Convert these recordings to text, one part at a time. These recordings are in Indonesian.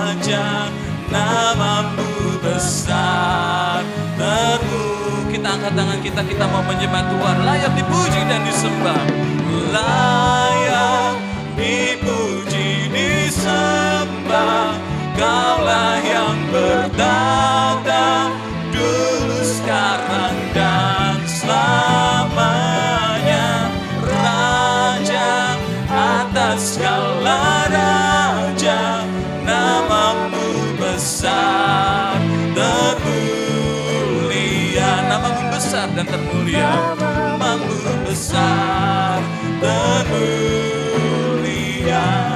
Raja, namamu besar. Kita angkat tangan kita mau menyembah Tuhan. Layak dipuji dan disembah. Layak dipuji disembah. Kaulah yang bertata dulu, sekarang dan selamanya. Raja atas segala raja, namamu besar termulia. Namamu besar dan termulia. Namamu besar termulia.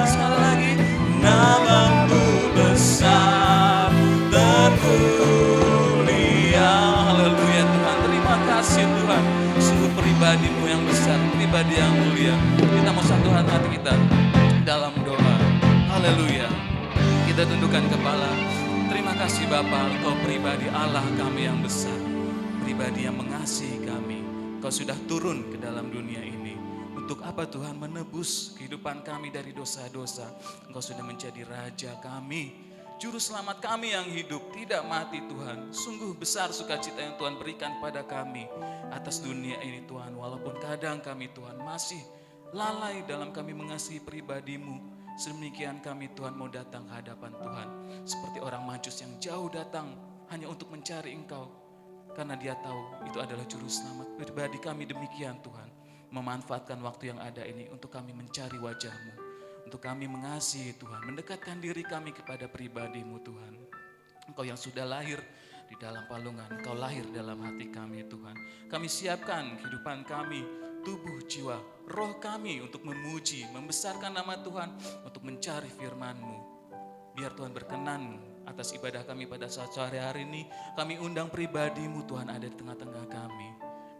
Sekali lagi, namamu besar termulia. Haleluya Tuhan, terima kasih Tuhan. Sungguh pribadi-Mu yang besar, pribadi yang mulia. Kita mau satukan hati kita dalam doa. Haleluya. Kita tundukkan kepala. Terima kasih Bapa, Engkau pribadi Allah kami yang besar, pribadi yang mengasihi kami. Engkau sudah turun ke dalam dunia ini. Untuk apa Tuhan? Menebus kehidupan kami dari dosa-dosa. Engkau sudah menjadi Raja kami, Juru Selamat kami yang hidup, tidak mati Tuhan. Sungguh besar sukacita yang Tuhan berikan pada kami atas dunia ini Tuhan. Walaupun kadang kami Tuhan masih lalai dalam kami mengasihi pribadi-Mu. Sedemikian kami Tuhan mau datang ke hadapan Tuhan. Seperti orang Majus yang jauh datang hanya untuk mencari Engkau. Karena dia tahu itu adalah Juru Selamat. Pribadi kami demikian Tuhan. Memanfaatkan waktu yang ada ini untuk kami mencari wajah-Mu. Untuk kami mengasihi Tuhan. Mendekatkan diri kami kepada pribadi-Mu Tuhan. Engkau yang sudah lahir di dalam palungan. Engkau lahir dalam hati kami Tuhan. Kami siapkan kehidupan kami, tubuh, jiwa, roh kami untuk memuji, membesarkan nama Tuhan, untuk mencari firman-Mu. Biar Tuhan berkenan atas ibadah kami pada saat sore hari ini. Kami undang pribadi-Mu Tuhan ada di tengah-tengah kami.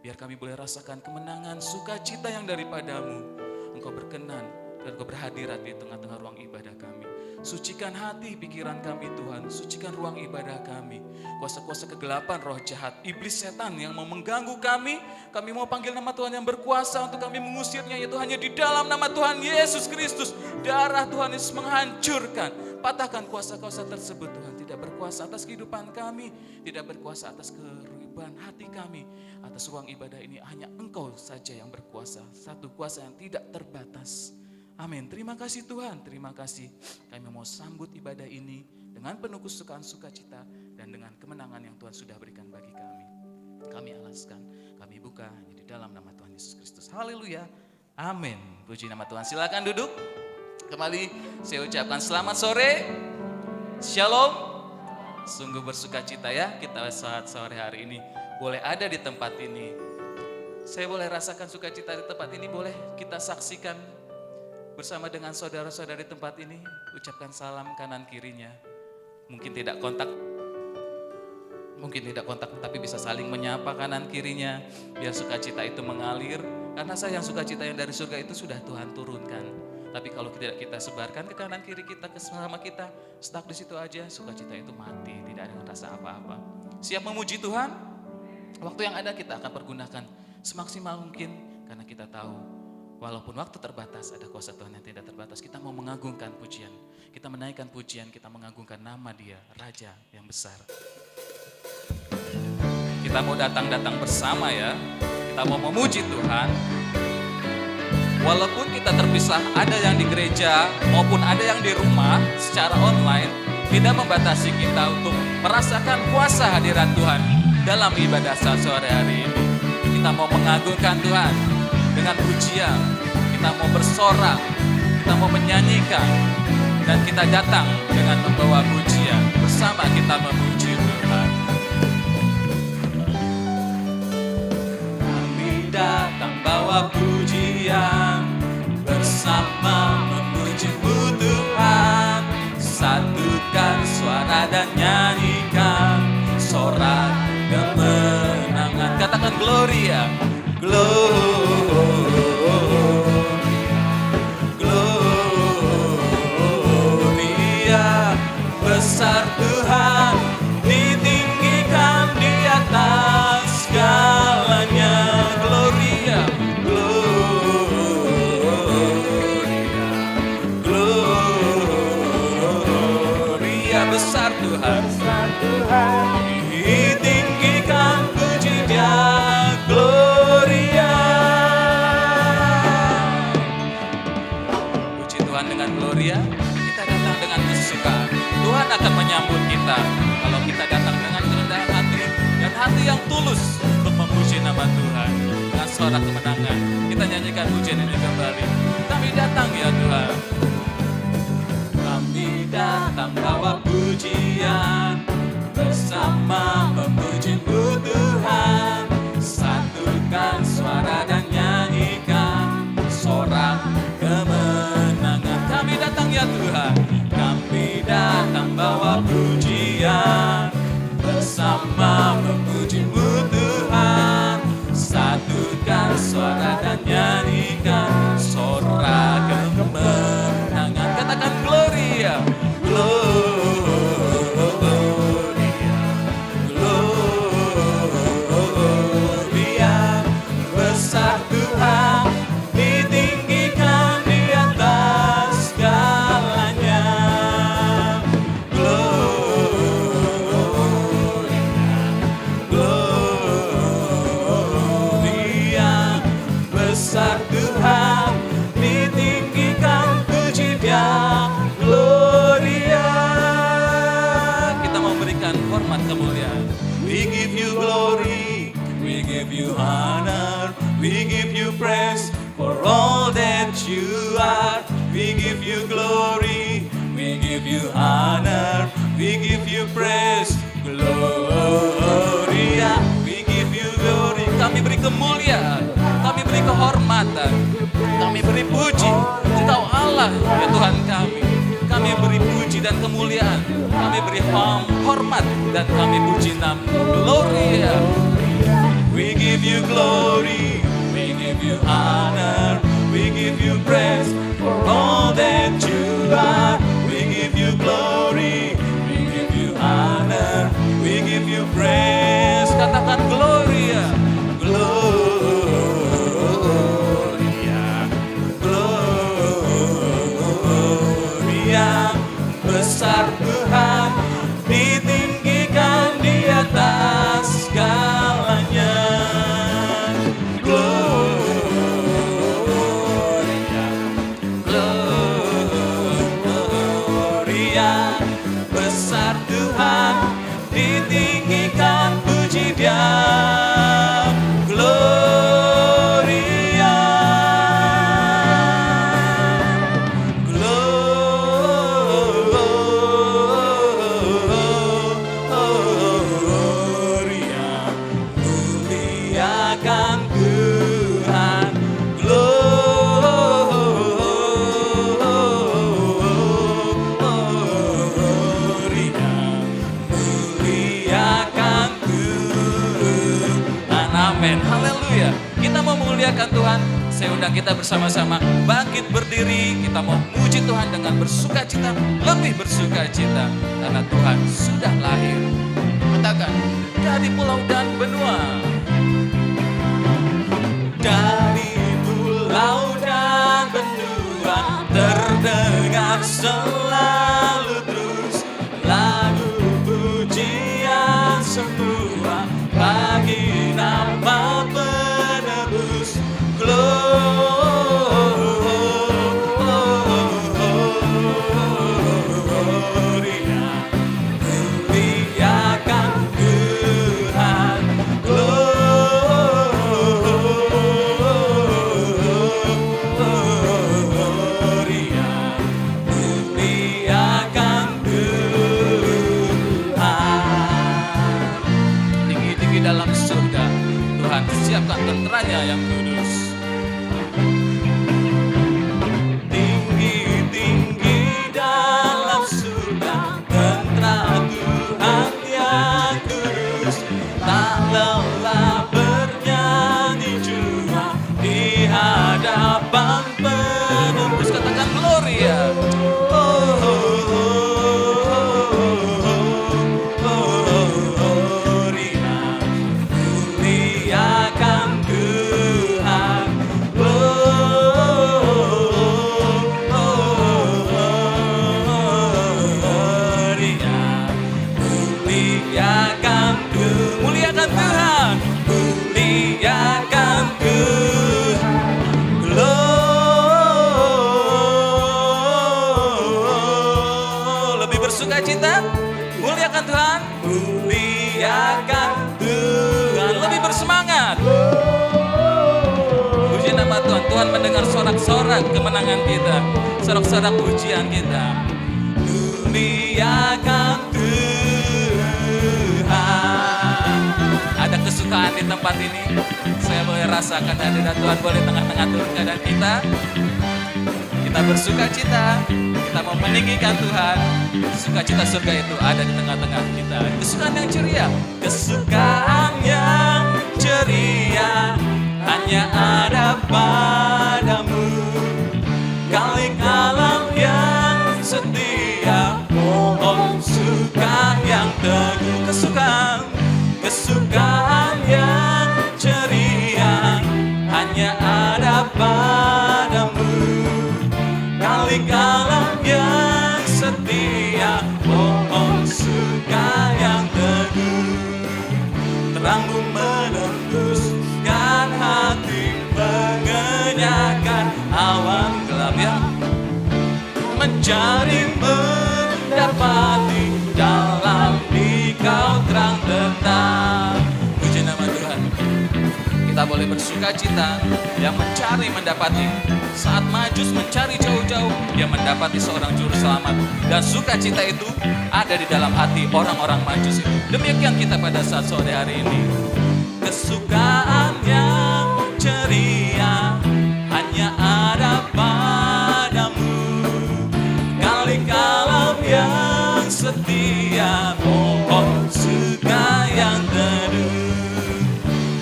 Biar kami boleh rasakan kemenangan, sukacita yang daripada-Mu. Engkau berkenan dan Engkau berhadirat di tengah-tengah ruang ibadah kami. Sucikan hati, pikiran kami Tuhan. Sucikan ruang ibadah kami. Kuasa-kuasa kegelapan, roh jahat, iblis setan yang mau mengganggu kami. Kami mau panggil nama Tuhan yang berkuasa untuk kami mengusirnya. Yaitu hanya di dalam nama Tuhan Yesus Kristus. Darah Tuhan Yesus menghancurkan. Patahkan kuasa-kuasa tersebut Tuhan. Tidak berkuasa atas kehidupan kami. Tidak berkuasa atas kehidupan hati kami. Atas ruang ibadah ini hanya Engkau saja yang berkuasa. Satu kuasa yang tidak terbatas. Amin. Terima kasih Tuhan, terima kasih. Kami mau sambut ibadah ini dengan penuh kesukaan, sukacita, dan dengan kemenangan yang Tuhan sudah berikan bagi kami. Kami alaskan, kami buka hanya di dalam nama Tuhan Yesus Kristus. Haleluya. Amin. Puji nama Tuhan. Silakan duduk. Kembali saya ucapkan selamat sore. Shalom. Sungguh bersukacita ya kita saat sore hari ini boleh ada di tempat ini. Saya boleh rasakan sukacita di tempat ini, boleh kita saksikan bersama dengan saudara-saudara di tempat ini. Ucapkan salam kanan kirinya. Mungkin tidak kontak, tapi bisa saling menyapa kanan kirinya. Biar sukacita itu mengalir. Karena sayang sukacita yang dari surga itu sudah Tuhan turunkan. Tapi kalau tidak kita sebarkan ke kanan kiri kita, ke sama kita, stuck di situ aja, sukacita itu mati, tidak ada rasa apa-apa. Siap memuji Tuhan? Waktu yang ada kita akan pergunakan semaksimal mungkin, karena kita tahu walaupun waktu terbatas, ada kuasa Tuhan yang tidak terbatas. Kita mau mengagungkan pujian, kita menaikkan pujian, kita mengagungkan nama Dia, Raja yang besar. Kita mau datang bersama ya, kita mau memuji Tuhan. Walaupun kita terpisah, ada yang di gereja maupun ada yang di rumah secara online, tidak membatasi kita untuk merasakan kuasa hadirat Tuhan dalam ibadah saat sore hari ini. Kita mau mengagungkan Tuhan dengan pujian, kita mau bersorak, kita mau menyanyikan, dan kita datang dengan membawa pujian. Bersama kita memuji Tuhan. Kami datang bawa pujian, bersama memuji-Mu Tuhan. Satukan suara dan nyanyikan sorak kemenangan. Katakan Gloria, Gloria. Besar Tuhan, ditinggikan di atas segalanya. Gloria, Gloria, Gloria. besar Tuhan. Ditinggikan puji Dia, Gloria. Puji Tuhan dengan Gloria, kita datang dengan kesukaan. Tuhan akan menyambut kita kalau kita datang dengan kerendahan hati dan hati yang tulus untuk memuji nama Tuhan. Dengan suara kemenangan, kita nyanyikan pujian ini kembali. Kami datang ya Tuhan. Kami datang bawa pujian, bersama memuji-Mu Tuhan. Satukan suara dan nyanyikan sorak kemenangan. Kami datang ya Tuhan. Kami datang bawa pujian, bersama memuji-Mu Tuhan. Satukan suara dan nyanyikan sorak kemenangan. Katakan Gloria, Gloria, Gloria. Besar Tuhan, ditinggikan di atas segalanya. Gloria, besar Tuhan, ditinggikan puji Dia, Gloria. Kita mau berikan hormat kemuliaan. We give you glory, we give you honor, we give you praise for all that you are. We give you glory, we give you honor, we give you praise, Gloria. We give you glory. Kami beri kemuliaan, kami beri kehormatan, kami beri puji. Engkau Allah ya Tuhan kami. Kami beri puji dan kemuliaan, kami beri hormat dan kami puji nama Gloria. We give you glory, we give you honor, we give you praise for all that you are. We give you glory, we give you honor, we give you praise. Katakan Gloria, Gloria, Gloria. Besar Tuhan, ditinggikan di atas segalanya. Gloria, Gloria. Besar Tuhan, ditinggikan puji Dia, Gloria, Gloria. Muliakan Tuhan, Gloria. Muliakan Tuhan, amin, haleluya. Kita mau memuliakan Tuhan. Saya undang kita bersama-sama bangkit berdiri. Kita mau memuji Tuhan dengan bersukacita, lebih bersukacita karena Tuhan sudah lahir. Katakan, dari pulau dan benua, dari pulau dan benua, terdengar selalu terus lagu pujian semua bagi nama penebus. Gloria, muliakan Tuhan, Gloria, muliakan Tuhan. Tinggi-tinggi dalam surga, Tuhan siapkan tenteranya yang kudus. Tinggi-tinggi dalam surga, tentera Tuhan yang kudus. Tak lelah bernyanyi cuma di hadapan penebus. Katakan Gloria. Gloria, muliakan Tuhan, Gloria. bersukacita? Muliakan Tuhan. Muliakan Tuhan. Lebih bersemangat. Puji nama Tuhan. Tuhan mendengar sorak-sorak kemenangan kita. Sorak-sorak pujian kita. Muliakan Tuhan. Ada kesukaan di tempat ini. Saya boleh rasakan hadirat Tuhan. Boleh tengah-tengah turun keadaan kita. Kita bersuka cita, kita mau meninggikan Tuhan. Sukacita surga itu ada di tengah-tengah kita. Kesukaan yang ceria, kesukaan yang ceria hanya ada padamu. Kalik alam yang setia, pohon suka yang teguh. Kesukaan yang ceria hanya ada padamu. Kalik alam yang setia, pohon suka yang teguh. Terangmu menembuskan hati, mengenyahkan awan gelap yang mencari mendapati. Dalam Dikau terang tetap. Puji nama Tuhan. Kita boleh bersuka cita. Yang mencari mendapati. Saat Majus mencari jauh-jauh, dia mendapati seorang juru selamat. Dan sukacita itu ada di dalam hati orang-orang Majus itu. Demikian kita pada saat sore hari ini. Kesukaan yang ceria hanya ada padamu. Kalik alam yang setia, pohon suka yang teduh.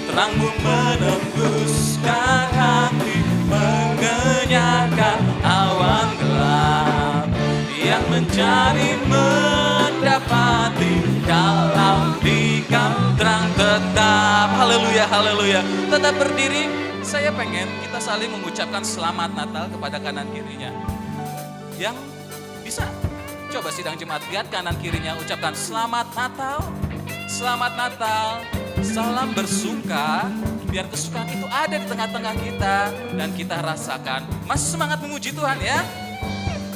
Terangmu menembuskan hati, mengenyahkan awan gelap yang mencari mendapati. Dalam Dikau terang tetap. Haleluya, haleluya. Tetap berdiri. Saya pengen kita saling mengucapkan selamat Natal kepada kanan kirinya. Yang bisa coba sidang jemaat, lihat kanan kirinya, ucapkan selamat Natal. Selamat Natal. Salam bersuka. Biar kesukaan itu ada di tengah-tengah kita dan kita rasakan. Masih semangat memuji Tuhan ya?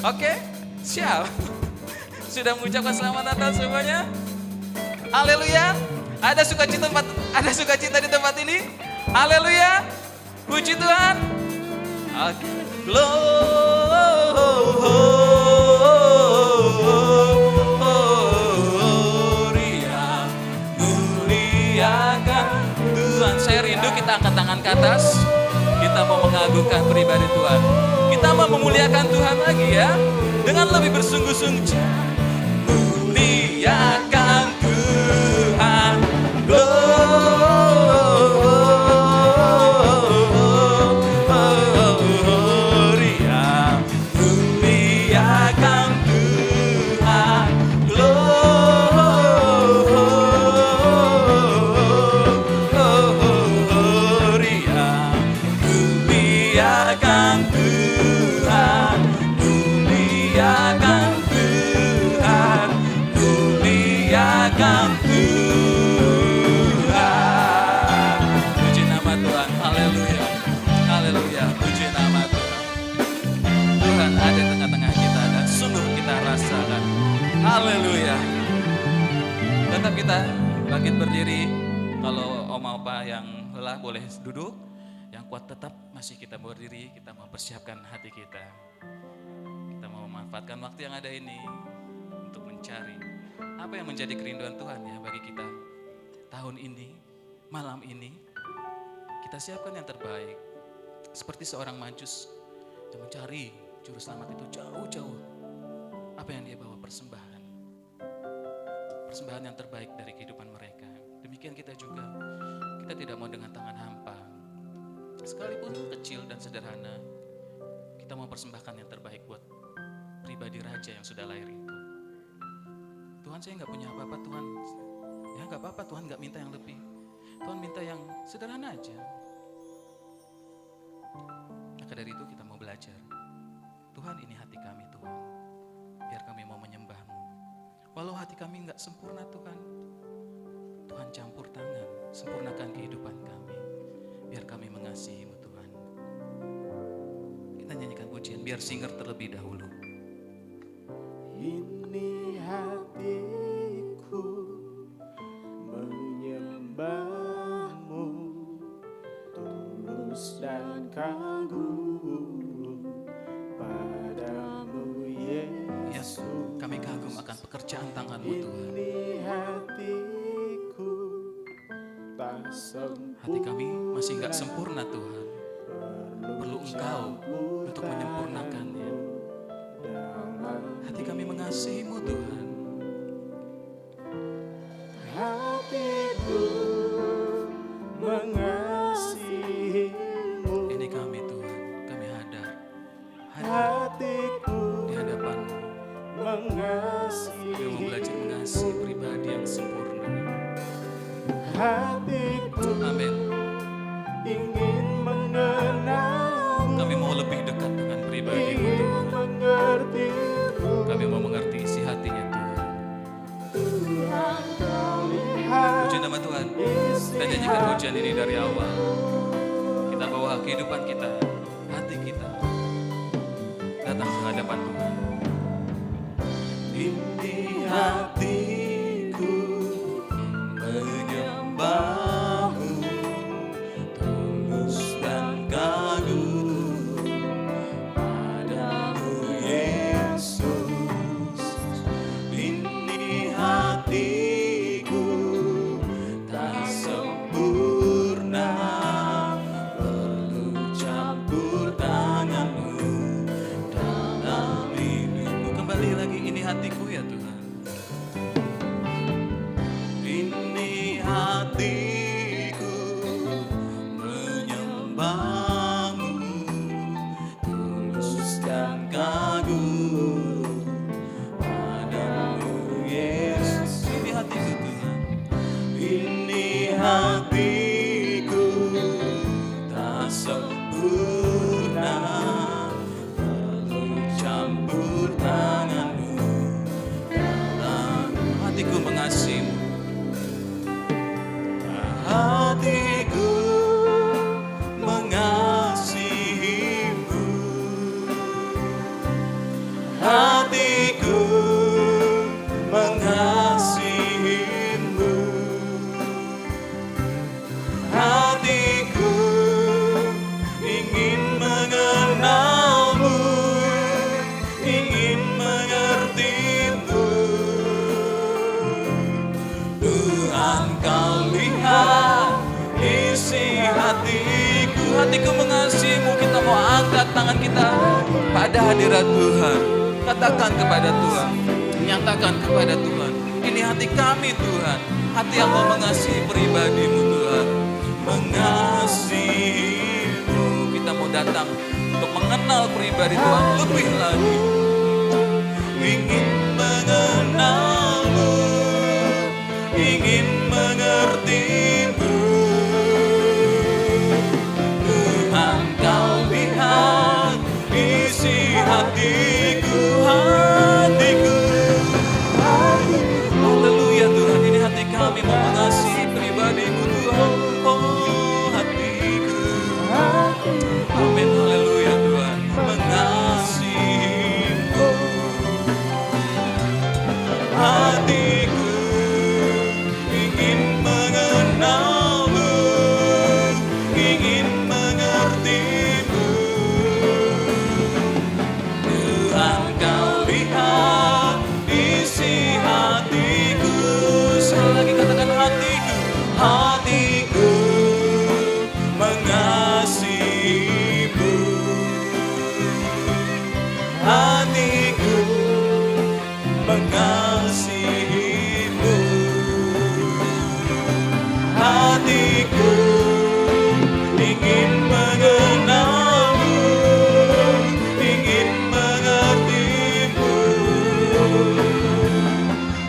Oke, siap. Sudah mengucapkan selamat Natal semuanya? Haleluya. Ada sukacita di tempat ini? Haleluya. Puji Tuhan. Oke. Gloria, muliakan Tuhan. Saya rindu kita angkat tangan ke atas. Kita mau mengagungkan pribadi Tuhan. Kita mau memuliakan Tuhan lagi ya. Dengan lebih bersungguh-sungguh. Muliakan Tuhan. Gloria. Muliakan Tuhan. Gloria. Muliakan Tuhan. Muliakan Tuhan. Muliakan Tuhan. Puji nama Tuhan. Haleluya. Haleluya. Puji nama Tuhan. Tuhan ada di tengah-tengah kita dan sungguh kita rasakan. Haleluya. Tetap kita bangkit berdiri. Kalau oma opa yang lelah boleh duduk. Yang kuat tetap masih kita berdiri. Kita mau persiapkan hati kita. Kita mau memanfaatkan waktu yang ada ini untuk mencari apa yang menjadi kerinduan Tuhan ya bagi kita tahun ini, malam ini. Kita siapkan yang terbaik. Seperti seorang Majus yang mencari juru selamat itu jauh-jauh. Apa yang dia bawa? Persembahan. Persembahan yang terbaik dari kehidupan mereka. Demikian kita juga. Kita tidak mau dengan tangan hampa. Sekalipun kecil dan sederhana, kita mau persembahkan yang terbaik buat pribadi raja yang sudah lahir itu. Tuhan, saya nggak punya apa-apa Tuhan. Ya nggak apa-apa Tuhan, nggak minta yang lebih. Tuhan minta yang sederhana aja. Maka dari itu kita mau belajar. Tuhan, ini hati kami Tuhan. Biar kami mau menyembah-Mu. Walau hati kami nggak sempurna Tuhan. Tuhan campur tangan, sempurnakan kehidupan kami. Biar kami mengasihi-Mu Tuhan. Kita nyanyikan pujian biar singer terlebih dahulu. Ini merasakan pekerjaan tangan-Mu Tuhan. Ini hatiku tak sempurna. Hati kami masih nggak sempurna Tuhan. Perlu Engkau untuk menyempurnakannya. Hati kami mengasihi-Mu Tuhan. Hatiku mengasihi-Mu. Ini kami Tuhan, kami hadir Hatiku di hadapan-Mu. Kami mau mengasihi. belajar mengasihi pribadi yang sempurna. Hatiku Amin. ingin mengenalmu. Kami mau lebih dekat dengan pribadi-Mu Ingin Tuhan. mengertimu. Kami mau mengerti isi hatinya Tuhan. Tuhan, Kau lihat Puji nama Tuhan. isi Kita janjikan hujan ini dari awal. Kita bawa kehidupan kita, hati kita datang ke hadapan Tuhan. Ini hatiku menyembah-Mu, tulus dan kagum padamu Yesus. Ini hatiku tak sempurna, perlu campur tangan-Mu dalam hidupku. Kembali lagi, ini hatiku ya Tuhan. Ini hatiku menyembah-Mu, tulus dan kagum padamu Yesus. Ini hatiku Tuhan. Ini hatiku tak sempurna, perlu campur tangan-Mu dalam hatiku mengasihi-Mu. Hatiku mengasihi-Mu. Hatiku mengasihi-Mu. Hatiku ingin mengenal-Mu, ingin mengerti-Mu. Tuhan, Kau lihat isi hatiku. Hatiku mengasihi-Mu. Kita mau angkat tangan kita pada hadirat Tuhan. Katakan kepada Tuhan, nyatakan kepada Tuhan, ini hati kami Tuhan, hati yang mau mengasihi pribadi-Mu Tuhan. Mengasihi-Mu. Kita mau datang untuk mengenal pribadi Tuhan lebih lagi. Ingin mengenal-Mu, ingin mengerti-Mu. Tuhan, Kau lihat isi hatiku, hatiku. Haleluya Tuhan, ini hati kami mau mengasihi pribadi-Mu Tuhan. Oh hatiku. Amin, haleluya Tuhan. Mengasihi-Mu. Hatiku ingin mengenal-Mu, ingin mengerti-Mu. Tuhan, Kau lihat isi hatiku. Sekali lagi katakan hatiku. Hatiku mengasihi-Mu. Hatiku mengasihi-Mu. Hatiku ingin mengenal-Mu, ingin mengerti-Mu.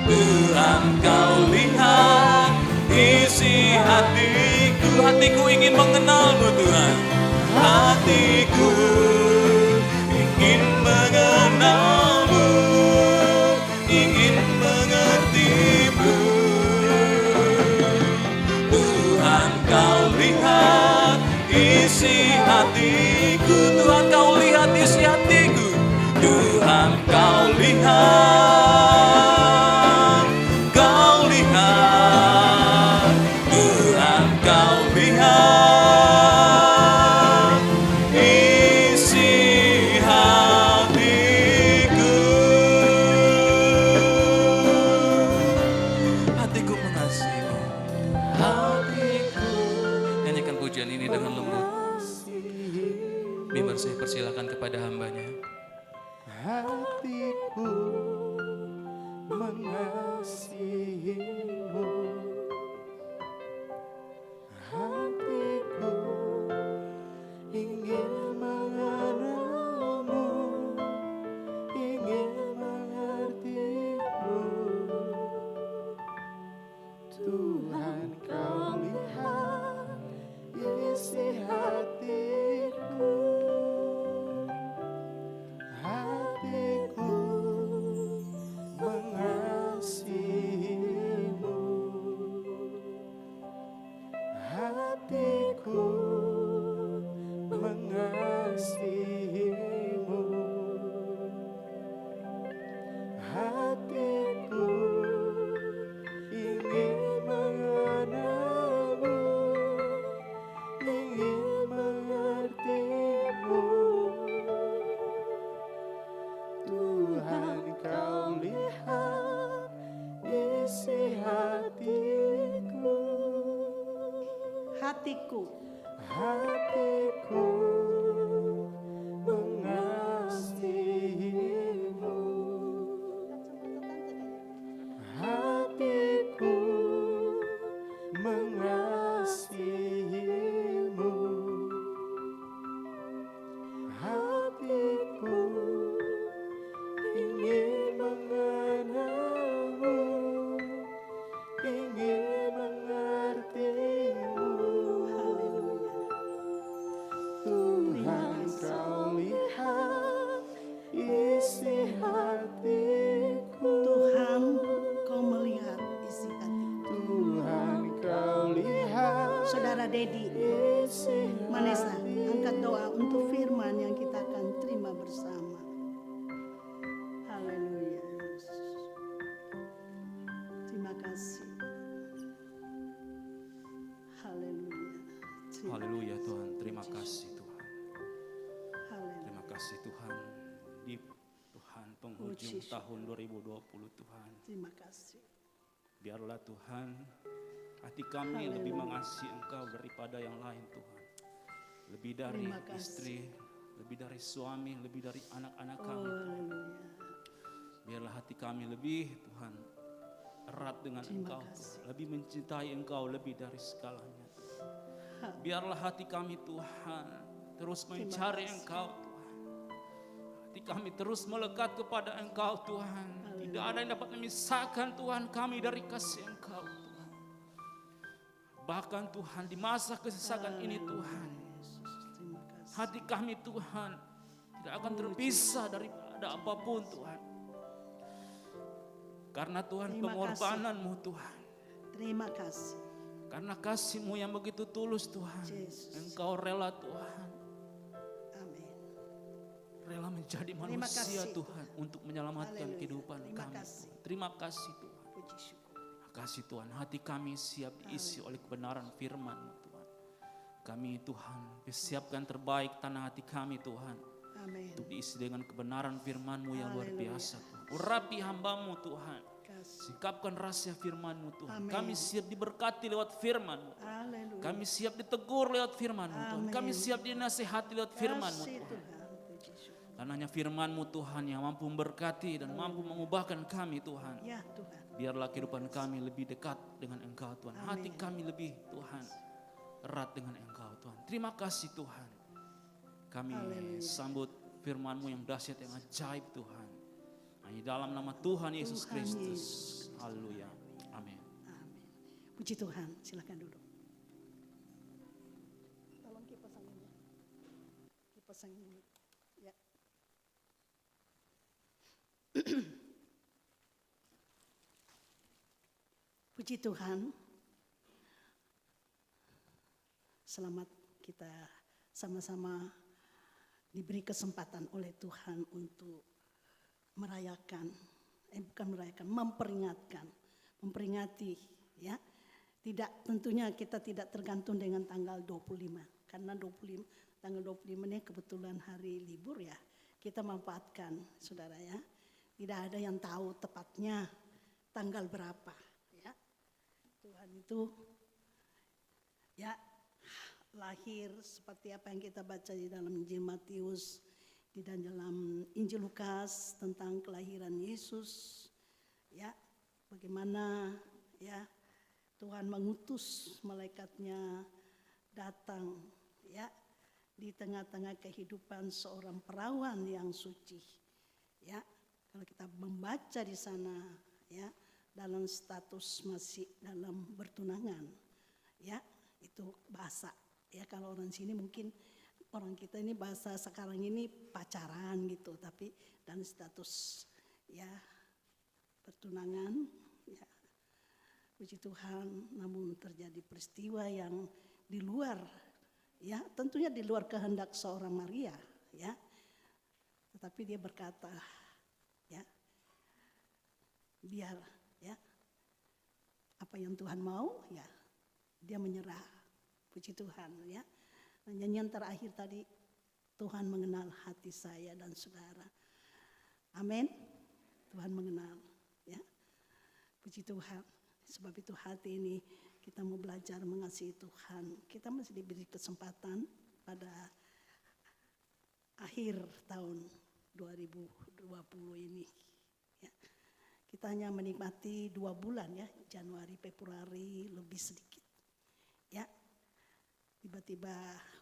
Tuhan, Kau lihat isi hatiku. Hatiku ingin mengenal-Mu Tuhan. Hatiku ingin mengenal-Mu, ingin mengerti-Mu. Tuhan, Kau lihat isi hatiku. Tuhan, Kau lihat isi hatiku. Tuhan, Kau lihat, Kau lihat. Tuhan, Kau lihat mengasihimu, hatiku ingin mengenalmu, ingin mengertimu. Tuhan, kau lihat isi hatiku, hatiku mengasihimu, hatiku mengasihimu, hatiku ingin mengenalmu, ingin mengertimu. Tuhan, kau lihat isi hatiku, Hatiku, hatiku mengasihimu, hatiku mengasihimu, hatiku ingin mengenalmu, ingin mengertimu. Tuhan, kau lihat isi hatiku, Tuhan, kau melihat isi hatiku. Tuhan, kau lihat Saudara Dedi, isi Manesa, angkat doa untuk firman yang kita akan terima bersama. Haleluya. Terima kasih. Haleluya. Haleluya Tuhan, terima kasih Tuhan. Haleluya. Terima kasih Tuhan. Di Tuhan penghujung Puji tahun 2020 Tuhan. Terima kasih. Biarlah Tuhan hati kami lebih mengasihi Engkau daripada yang lain Tuhan. Lebih dari Terima kasih. istri, lebih dari suami, lebih dari anak-anak kami. Haleluya. Biarlah hati kami lebih Tuhan erat dengan Terima Engkau, kasih. Tuhan. Lebih mencintai Engkau lebih dari segalanya. Biarlah hati kami Tuhan terus mencari kasih. Engkau Tuhan. Hati kami terus melekat kepada Engkau Tuhan. Tidak ada yang dapat memisahkan Tuhan kami dari kasih Engkau Tuhan. Bahkan Tuhan di masa kesesakan ini Tuhan, Yesus, terima kasih. hati kami Tuhan tidak akan terpisah daripada apapun Tuhan. Karena Tuhan Terima pengorbananmu Tuhan. Terima kasih. Karena kasih-Mu yang begitu tulus Tuhan. Yesus. Engkau rela Tuhan. Amin. Rela menjadi Terima manusia kasih, Tuhan untuk menyelamatkan Haleluya. kehidupan Terima kami. kasih. Tuhan. Terima kasih Tuhan. Puji syukur. Terima kasih Tuhan. Hati kami siap diisi oleh kebenaran firman-Mu Tuhan. Kami Tuhan siapkan terbaik tanah hati kami Tuhan. Amin. Untuk diisi dengan kebenaran firman-Mu yang luar Haleluya. biasa Tuhan. Urapi hamba-Mu Tuhan. Kasih. Sikapkan rahasia firman-Mu Tuhan. Amin. Kami siap diberkati lewat firman-Mu. Haleluya. Kami siap ditegur lewat firman-Mu Tuhan. Amin. Kami siap dinasihati lewat firman-Mu Kasih Tuhan. Tuhan. Puji syukur. Karena hanya firman-Mu Tuhan yang mampu memberkati dan mampu mengubahkan kami Tuhan. Ya Tuhan. Biarlah kehidupan kami lebih dekat dengan Engkau Tuhan. Hati Amin. kami lebih Tuhan erat dengan Engkau Tuhan. Terima kasih Tuhan. Kami Haleluya. sambut firman-Mu yang dahsyat yang ajaib Tuhan. Hanya dalam nama Tuhan Yesus Tuhan Kristus. Yesus. Haleluya. Amin. Amin. Puji Tuhan. Silakan duduk. Tolong kipas angin. Kipas angin. Ya. Puji Tuhan. Selamat kita sama-sama diberi kesempatan oleh Tuhan untuk merayakan, bukan merayakan, memperingati ya. Tidak, tentunya kita tidak tergantung dengan tanggal 25 karena tanggal 25 ini kebetulan hari libur ya. Kita manfaatkan Saudara ya. Tidak ada yang tahu tepatnya tanggal berapa ya. Tuhan itu ya lahir seperti apa yang kita baca di dalam Injil Matius, di dalam Injil Lukas tentang kelahiran Yesus. Ya, bagaimana ya Tuhan mengutus malaikatnya datang ya di tengah-tengah kehidupan seorang perawan yang suci. Ya, kalau kita membaca di sana ya dalam status masih dalam bertunangan. Ya, itu bahasa. Ya, kalau orang sini mungkin orang kita ini bahasa sekarang ini pacaran gitu, tapi dalam status ya bertunangan ya. Puji Tuhan, namun terjadi peristiwa yang di luar ya, tentunya di luar kehendak seorang Maria ya. Tetapi dia berkata ya, biar ya apa yang Tuhan mau ya, dia menyerah. Puji Tuhan ya. Nyanyian terakhir tadi, Tuhan mengenal hati saya dan saudara. Amin. Tuhan mengenal ya. Puji Tuhan. Sebab itu hati ini kita mau belajar mengasihi Tuhan. Kita masih diberi kesempatan pada akhir tahun 2020 ini. Ya. Kita hanya menikmati 2 bulan ya, Januari, Februari lebih sedikit. Ya, tiba-tiba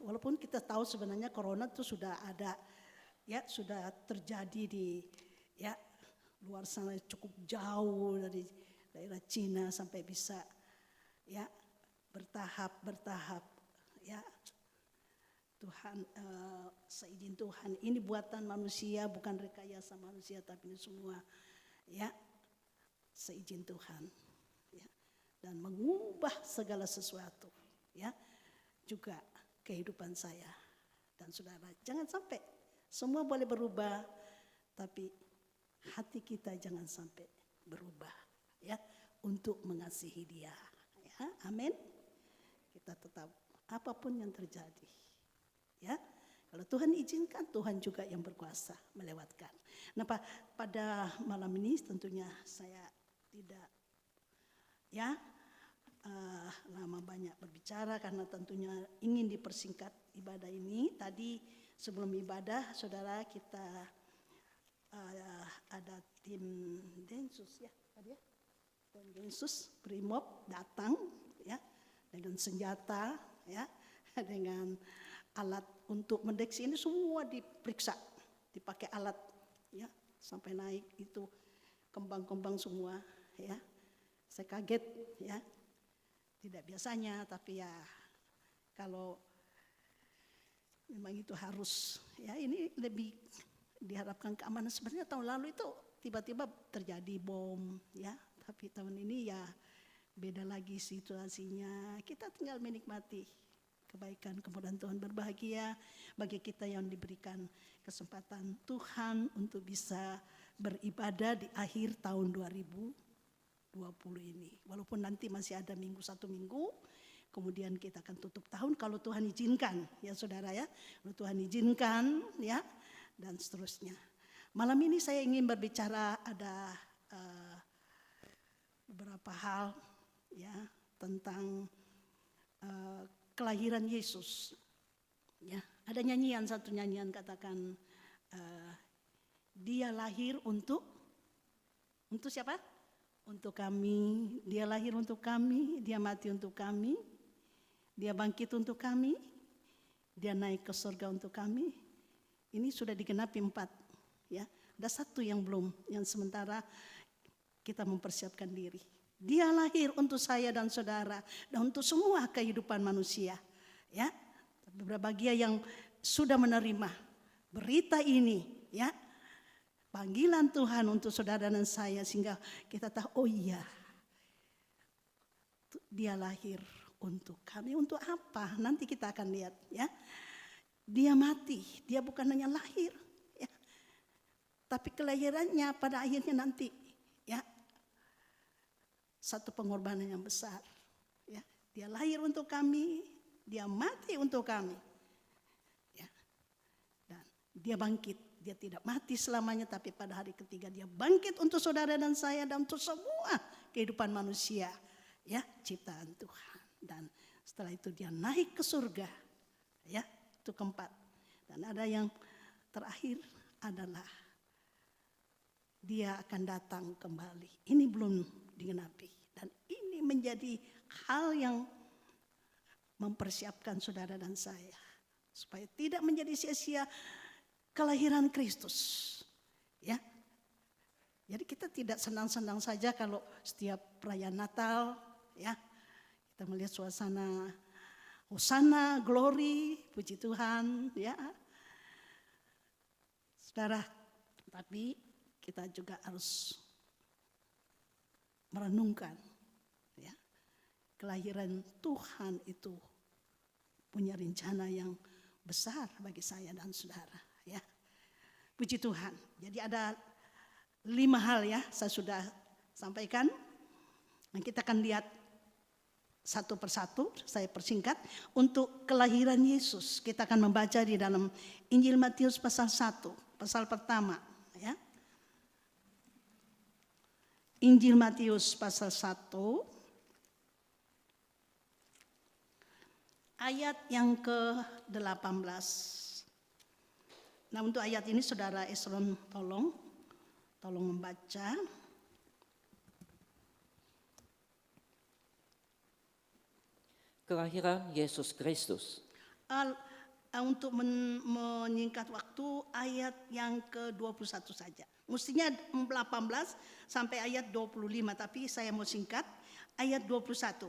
walaupun kita tahu sebenarnya corona itu sudah ada, ya sudah terjadi di ya luar sana cukup jauh dari daerah Cina sampai bisa ya bertahap ya. Tuhan seizin Tuhan, ini buatan manusia, bukan rekayasa manusia, tapi ini semua ya seizin Tuhan ya, dan mengubah segala sesuatu ya, juga kehidupan saya dan saudara. Jangan sampai semua boleh berubah, tapi hati kita jangan sampai berubah ya, untuk mengasihi Dia ya. Amin. Kita tetap apapun yang terjadi ya, kalau Tuhan izinkan, Tuhan juga yang berkuasa melewatkan. Nah, pada malam ini tentunya saya tidak ya lama banyak berbicara, karena tentunya ingin dipersingkat ibadah ini. Tadi sebelum ibadah saudara, kita ada tim Densus ya tadi ya, tim Densus Brimob datang ya dengan senjata ya, dengan alat untuk mendeteksi ini semua diperiksa, dipakai alat ya sampai naik itu kembang-kembang semua ya. Saya kaget ya, tidak biasanya, tapi ya kalau memang itu harus ya, ini lebih diharapkan keamanan. Sebenarnya tahun lalu itu tiba-tiba terjadi bom ya, tapi tahun ini ya beda lagi situasinya. Kita tinggal menikmati kebaikan, kemudahan Tuhan. Berbahagia bagi kita yang diberikan kesempatan Tuhan untuk bisa beribadah di akhir tahun 2020 ini. Walaupun nanti masih ada satu minggu, kemudian kita akan tutup tahun kalau Tuhan izinkan ya saudara ya. Kalau Tuhan izinkan ya, dan seterusnya. Malam ini saya ingin berbicara ada beberapa hal ya tentang kelahiran Yesus. Ya, ada satu nyanyian katakan Dia lahir untuk siapa? Untuk kami. Dia lahir untuk kami, Dia mati untuk kami, Dia bangkit untuk kami, Dia naik ke surga untuk kami. Ini sudah digenapi 4 ya. Ada satu yang belum, yang sementara kita mempersiapkan diri. Dia lahir untuk saya dan saudara dan untuk semua kehidupan manusia ya. Berbahagia yang sudah menerima berita ini ya, panggilan Tuhan untuk saudara dan saya, sehingga kita tahu oh iya, Dia lahir untuk kami. Untuk apa? Nanti kita akan lihat ya. Dia mati, Dia bukan hanya lahir ya, tapi kelahirannya pada akhirnya nanti ya satu pengorbanan yang besar ya. Dia lahir untuk kami, Dia mati untuk kami ya. Dan Dia bangkit. Dia tidak mati selamanya, tapi pada hari ketiga Dia bangkit untuk saudara dan saya dan untuk semua kehidupan manusia ya, ciptaan Tuhan. Dan setelah itu Dia naik ke surga ya, itu keempat. Dan ada yang terakhir adalah Dia akan datang kembali. Ini belum digenapi. Dan ini menjadi hal yang mempersiapkan saudara dan saya supaya tidak menjadi sia-sia kelahiran Kristus. Ya. Jadi kita tidak senang-senang saja kalau setiap perayaan Natal, ya, kita melihat suasana hosana, glory, puji Tuhan, ya. Saudara, tapi kita juga harus merenungkan, ya, kelahiran Tuhan itu punya rencana yang besar bagi saya dan saudara, ya. Puji Tuhan. Jadi ada 5 hal, ya, saya sudah sampaikan. Nah, kita akan lihat satu persatu, saya persingkat. Untuk kelahiran Yesus, kita akan membaca di dalam Injil Matius pasal 1, pasal pertama, ya. Injil Matius pasal 1, ayat yang ke-18. Nah, untuk ayat ini saudara Esron tolong membaca. Kelahiran Yesus Kristus. Untuk menyingkat waktu, ayat yang ke-21 saja. Mestinya 18 sampai ayat 25, tapi saya mau singkat ayat 21.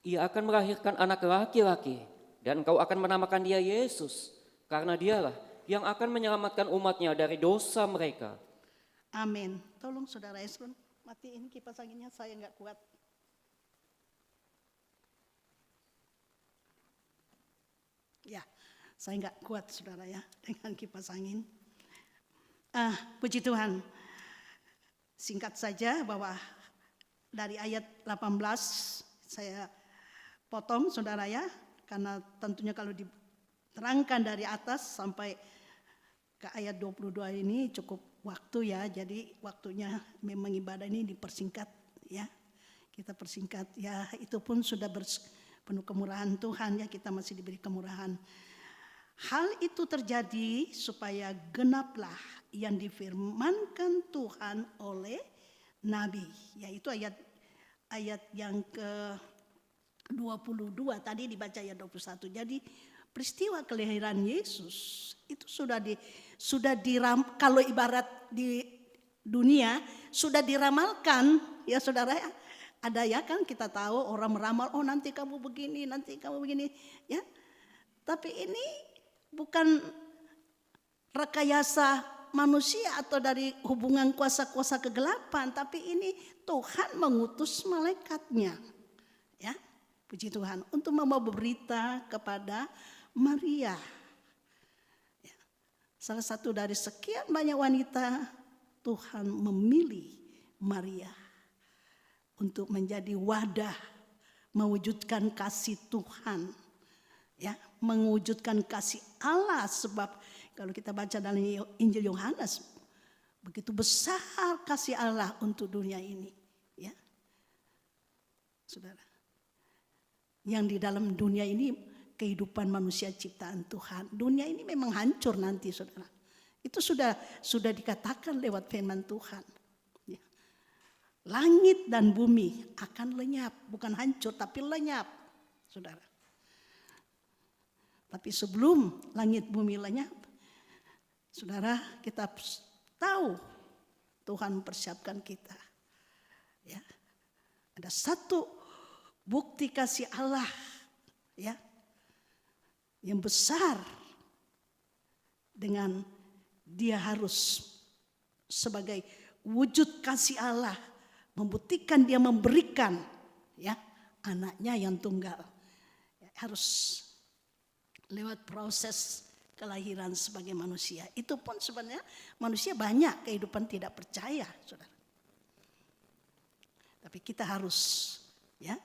Ia akan melahirkan anak laki-laki dan engkau akan menamakan dia Yesus, karena dialah yang akan menyelamatkan umatnya dari dosa mereka. Amin. Tolong saudara Esron, matiin kipas anginnya, saya nggak kuat. Ya, saya nggak kuat saudara, ya, dengan kipas angin. Puji Tuhan. Singkat saja bahwa dari ayat 18 saya potong saudara, ya, karena tentunya kalau diterangkan dari atas sampai ke ayat 22 ini cukup waktu, ya. Jadi waktunya memang ibadah ini dipersingkat, ya. Kita persingkat, ya, itu pun sudah penuh kemurahan Tuhan, ya, kita masih diberi kemurahan. Hal itu terjadi supaya genaplah yang difirmankan Tuhan oleh Nabi, yaitu ayat yang ke-22 tadi dibaca ayat 21. Jadi peristiwa kelahiran Yesus itu sudah kalau ibarat di dunia sudah diramalkan, ya saudara, ya. Ada, ya, kan kita tahu orang meramal, oh nanti kamu begini, nanti kamu begini, ya. Tapi ini bukan rekayasa manusia atau dari hubungan kuasa-kuasa kegelapan, tapi ini Tuhan mengutus malaikatnya, ya. Puji Tuhan, untuk membawa berita kepada Maria. Ya. Salah satu dari sekian banyak wanita, Tuhan memilih Maria untuk menjadi wadah mewujudkan kasih Tuhan, ya, mewujudkan kasih Allah. Sebab kalau kita baca dalam Injil Yohanes, begitu besar kasih Allah untuk dunia ini, ya, saudara. Yang di dalam dunia ini kehidupan manusia ciptaan Tuhan. Dunia ini memang hancur nanti, saudara. Itu sudah dikatakan lewat firman Tuhan. Ya. Langit dan bumi akan lenyap, bukan hancur tapi lenyap, saudara. Tapi sebelum langit bumi lenyap, saudara, kita tahu Tuhan mempersiapkan kita. Ya. Ada satu bukti kasih Allah, ya, yang besar, dengan dia harus sebagai wujud kasih Allah membuktikan dia memberikan, ya, anaknya yang tunggal. Ya, harus lewat proses kelahiran sebagai manusia. Itu pun sebenarnya manusia banyak kehidupan tidak percaya, saudara. Tapi kita harus, ya,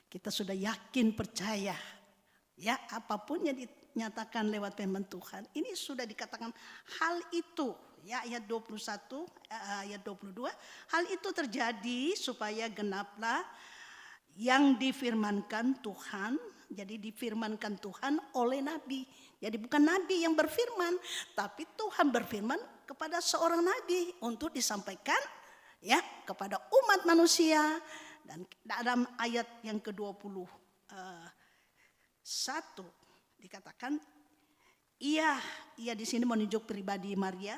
kita sudah yakin percaya, ya, apapun yang dinyatakan lewat firman Tuhan. Ini sudah dikatakan hal itu, ya, ayat 21, ayat 22. Hal itu terjadi supaya genaplah yang difirmankan Tuhan. Jadi difirmankan Tuhan oleh Nabi. Jadi bukan Nabi yang berfirman, tapi Tuhan berfirman kepada seorang Nabi untuk disampaikan ya kepada umat manusia. Dan dalam ayat yang ke-21 dikatakan ia di sini menunjuk pribadi Maria,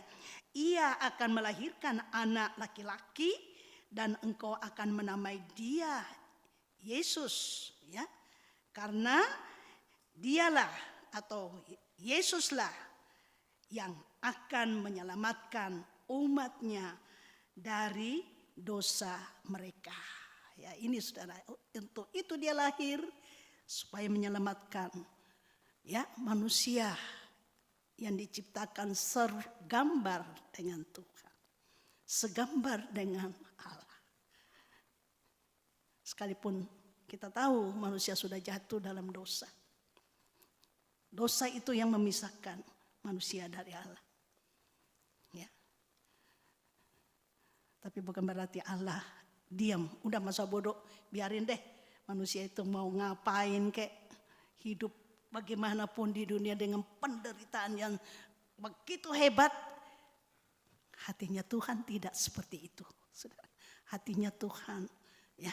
ia akan melahirkan anak laki-laki dan engkau akan menamai dia Yesus, ya. Karena dialah atau Yesuslah yang akan menyelamatkan umatnya dari dosa mereka. Ya, ini saudara, untuk itu dia lahir supaya menyelamatkan ya manusia yang diciptakan segambar dengan Tuhan, segambar dengan Allah. Sekalipun kita tahu manusia sudah jatuh dalam dosa. Dosa itu yang memisahkan manusia dari Allah. Ya. Tapi bukan berarti Allah diam, udah masa bodoh, biarin deh manusia itu mau ngapain kek, hidup bagaimanapun di dunia dengan penderitaan yang begitu hebat. Hatinya Tuhan tidak seperti itu, saudara. Hatinya Tuhan ya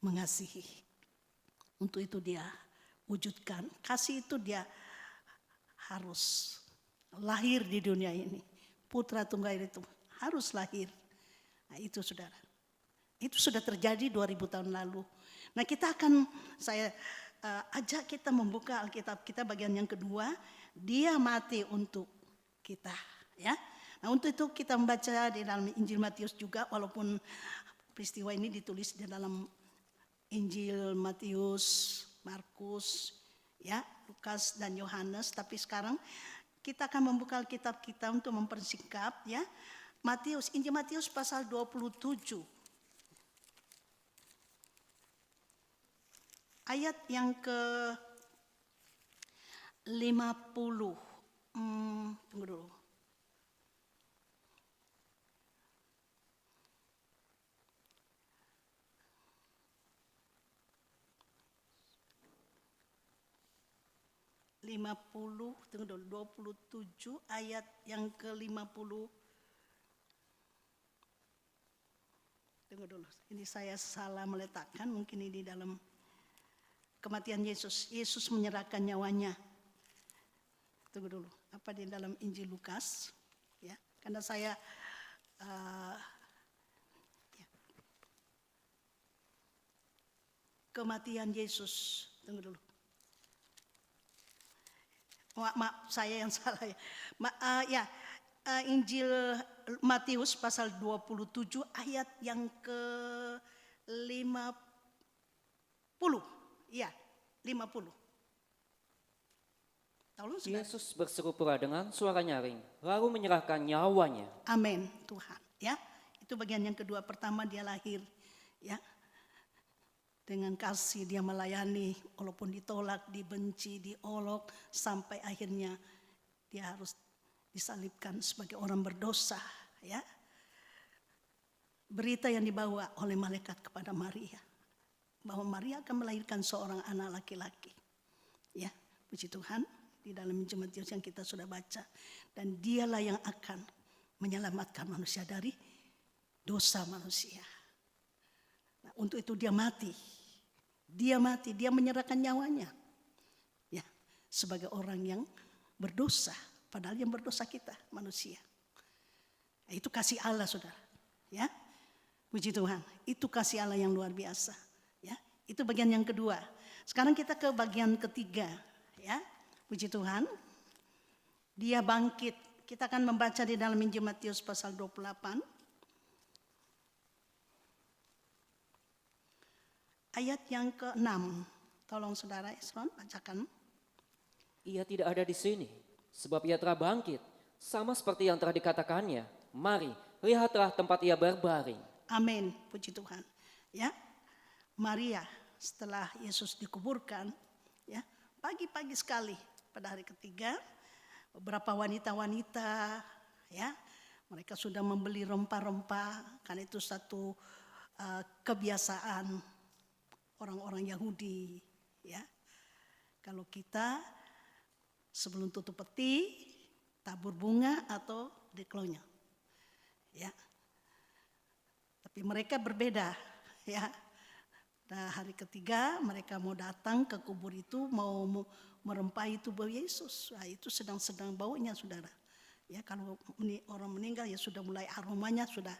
mengasihi. Untuk itu dia wujudkan kasih itu, dia harus lahir di dunia ini. Putra tunggal itu harus lahir. Nah, itu saudara. Itu sudah terjadi 2000 tahun lalu. Nah, saya ajak kita membuka Alkitab kita bagian yang kedua. Dia mati untuk kita, ya. Nah, untuk itu kita membaca di dalam Injil Matius juga, walaupun peristiwa ini ditulis di dalam Injil Matius, Markus, ya, Lukas dan Yohanes. Tapi sekarang kita akan membuka Alkitab kita untuk mempersingkat, ya. Matius, Injil Matius pasal 27. Ayat yang ke-50. Tunggu dulu. Tunggu dulu, 27 ayat yang ke-50. Tunggu dulu, ini saya salah meletakkan, mungkin ini dalam kematian Yesus. Yesus menyerahkan nyawanya. Tunggu dulu, apa di dalam Injil Lukas? Ya, karena saya ya. Kematian Yesus. Tunggu dulu. Maaf, saya yang salah ya. Injil Matius pasal 27 ayat yang ke-50. Iya, 50. Tolong, Yesus berseru pula dengan suara nyaring, lalu menyerahkan nyawanya. Amin, Tuhan. Ya, itu bagian yang kedua. Pertama dia lahir, ya. Dengan kasih dia melayani, walaupun ditolak, dibenci, diolok, sampai akhirnya dia harus disalibkan sebagai orang berdosa, ya. Berita yang dibawa oleh malaikat kepada Maria, bahwa Maria akan melahirkan seorang anak laki-laki. Ya, puji Tuhan, di dalam Injil Matius yang kita sudah baca. Dan dialah yang akan menyelamatkan manusia dari dosa manusia. Nah, untuk itu dia mati. Dia menyerahkan nyawanya. Ya, sebagai orang yang berdosa. Padahal yang berdosa kita, manusia. Itu kasih Allah, saudara. Ya, puji Tuhan. Itu kasih Allah yang luar biasa. Ya, itu bagian yang kedua. Sekarang kita ke bagian ketiga. Ya, puji Tuhan. Dia bangkit. Kita akan membaca di dalam Injil Matius pasal 28. Ayat yang ke-6. Tolong saudara Esron bacakan. Ia tidak ada di sini, sebab ia telah bangkit, sama seperti yang telah dikatakannya. Mari, lihatlah tempat ia berbaring. Amin, puji Tuhan. Ya, Maria setelah Yesus dikuburkan, ya, pagi-pagi sekali pada hari ketiga, beberapa wanita-wanita, ya, mereka sudah membeli rempah-rempah, karena itu satu kebiasaan orang-orang Yahudi, ya. Kalau kita sebelum tutup peti, tabur bunga atau deklonya. Ya, Tapi mereka berbeda, ya. Nah, hari ketiga mereka mau datang ke kubur itu, mau merempahi tubuh Yesus. Nah, itu sedang-sedang baunya, saudara. Ya, kalau orang meninggal ya sudah mulai aromanya sudah